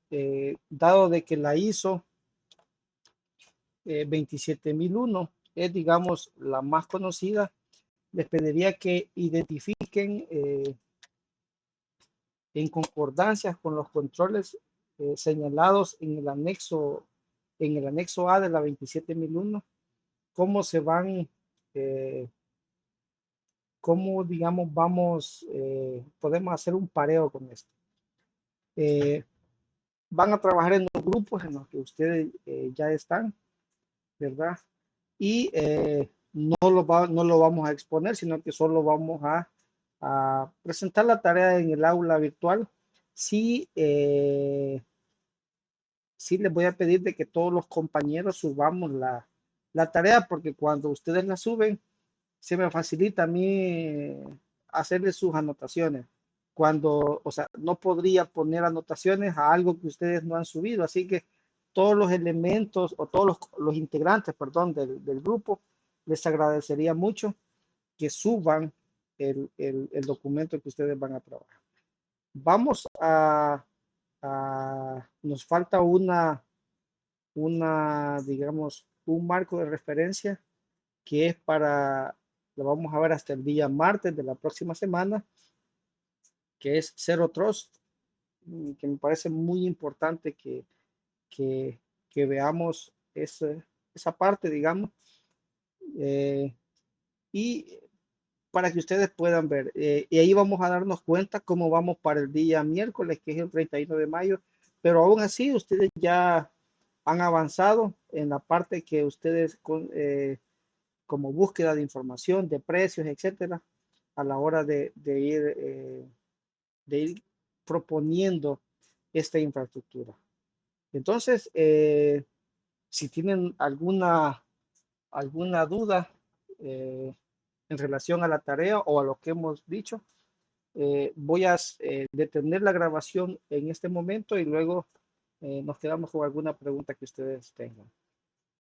dado de que la ISO 27001 es, digamos, la más conocida, les pediría que identifiquen en concordancia con los controles señalados en el anexo A de la 27001, cómo se van, cómo, digamos, vamos, podemos hacer un pareo con esto. Van a trabajar en los grupos en los que ustedes ya están, ¿verdad? Y no lo vamos a exponer, sino que solo vamos a presentar la tarea en el aula virtual. Sí, sí les voy a pedir de que todos los compañeros subamos la tarea, porque cuando ustedes la suben, se me facilita a mí hacerles sus anotaciones. Cuando, o sea, no podría poner anotaciones a algo que ustedes no han subido, así que todos los elementos o todos los integrantes, perdón, del grupo, les agradecería mucho que suban el documento que ustedes van a trabajar. Vamos nos falta digamos, un marco de referencia que es lo vamos a ver hasta el día martes de la próxima semana, que es Zero Trust, que me parece muy importante que veamos esa parte, digamos, y para que ustedes puedan ver. Y ahí vamos a darnos cuenta cómo vamos para el día miércoles, que es el 31 de mayo, pero aún así ustedes ya han avanzado en la parte que ustedes como búsqueda de información, de precios, etcétera, a la hora de ir proponiendo esta infraestructura. Entonces, si tienen alguna duda en relación a la tarea o a lo que hemos dicho, voy a detener la grabación en este momento y luego nos quedamos con alguna pregunta que ustedes tengan.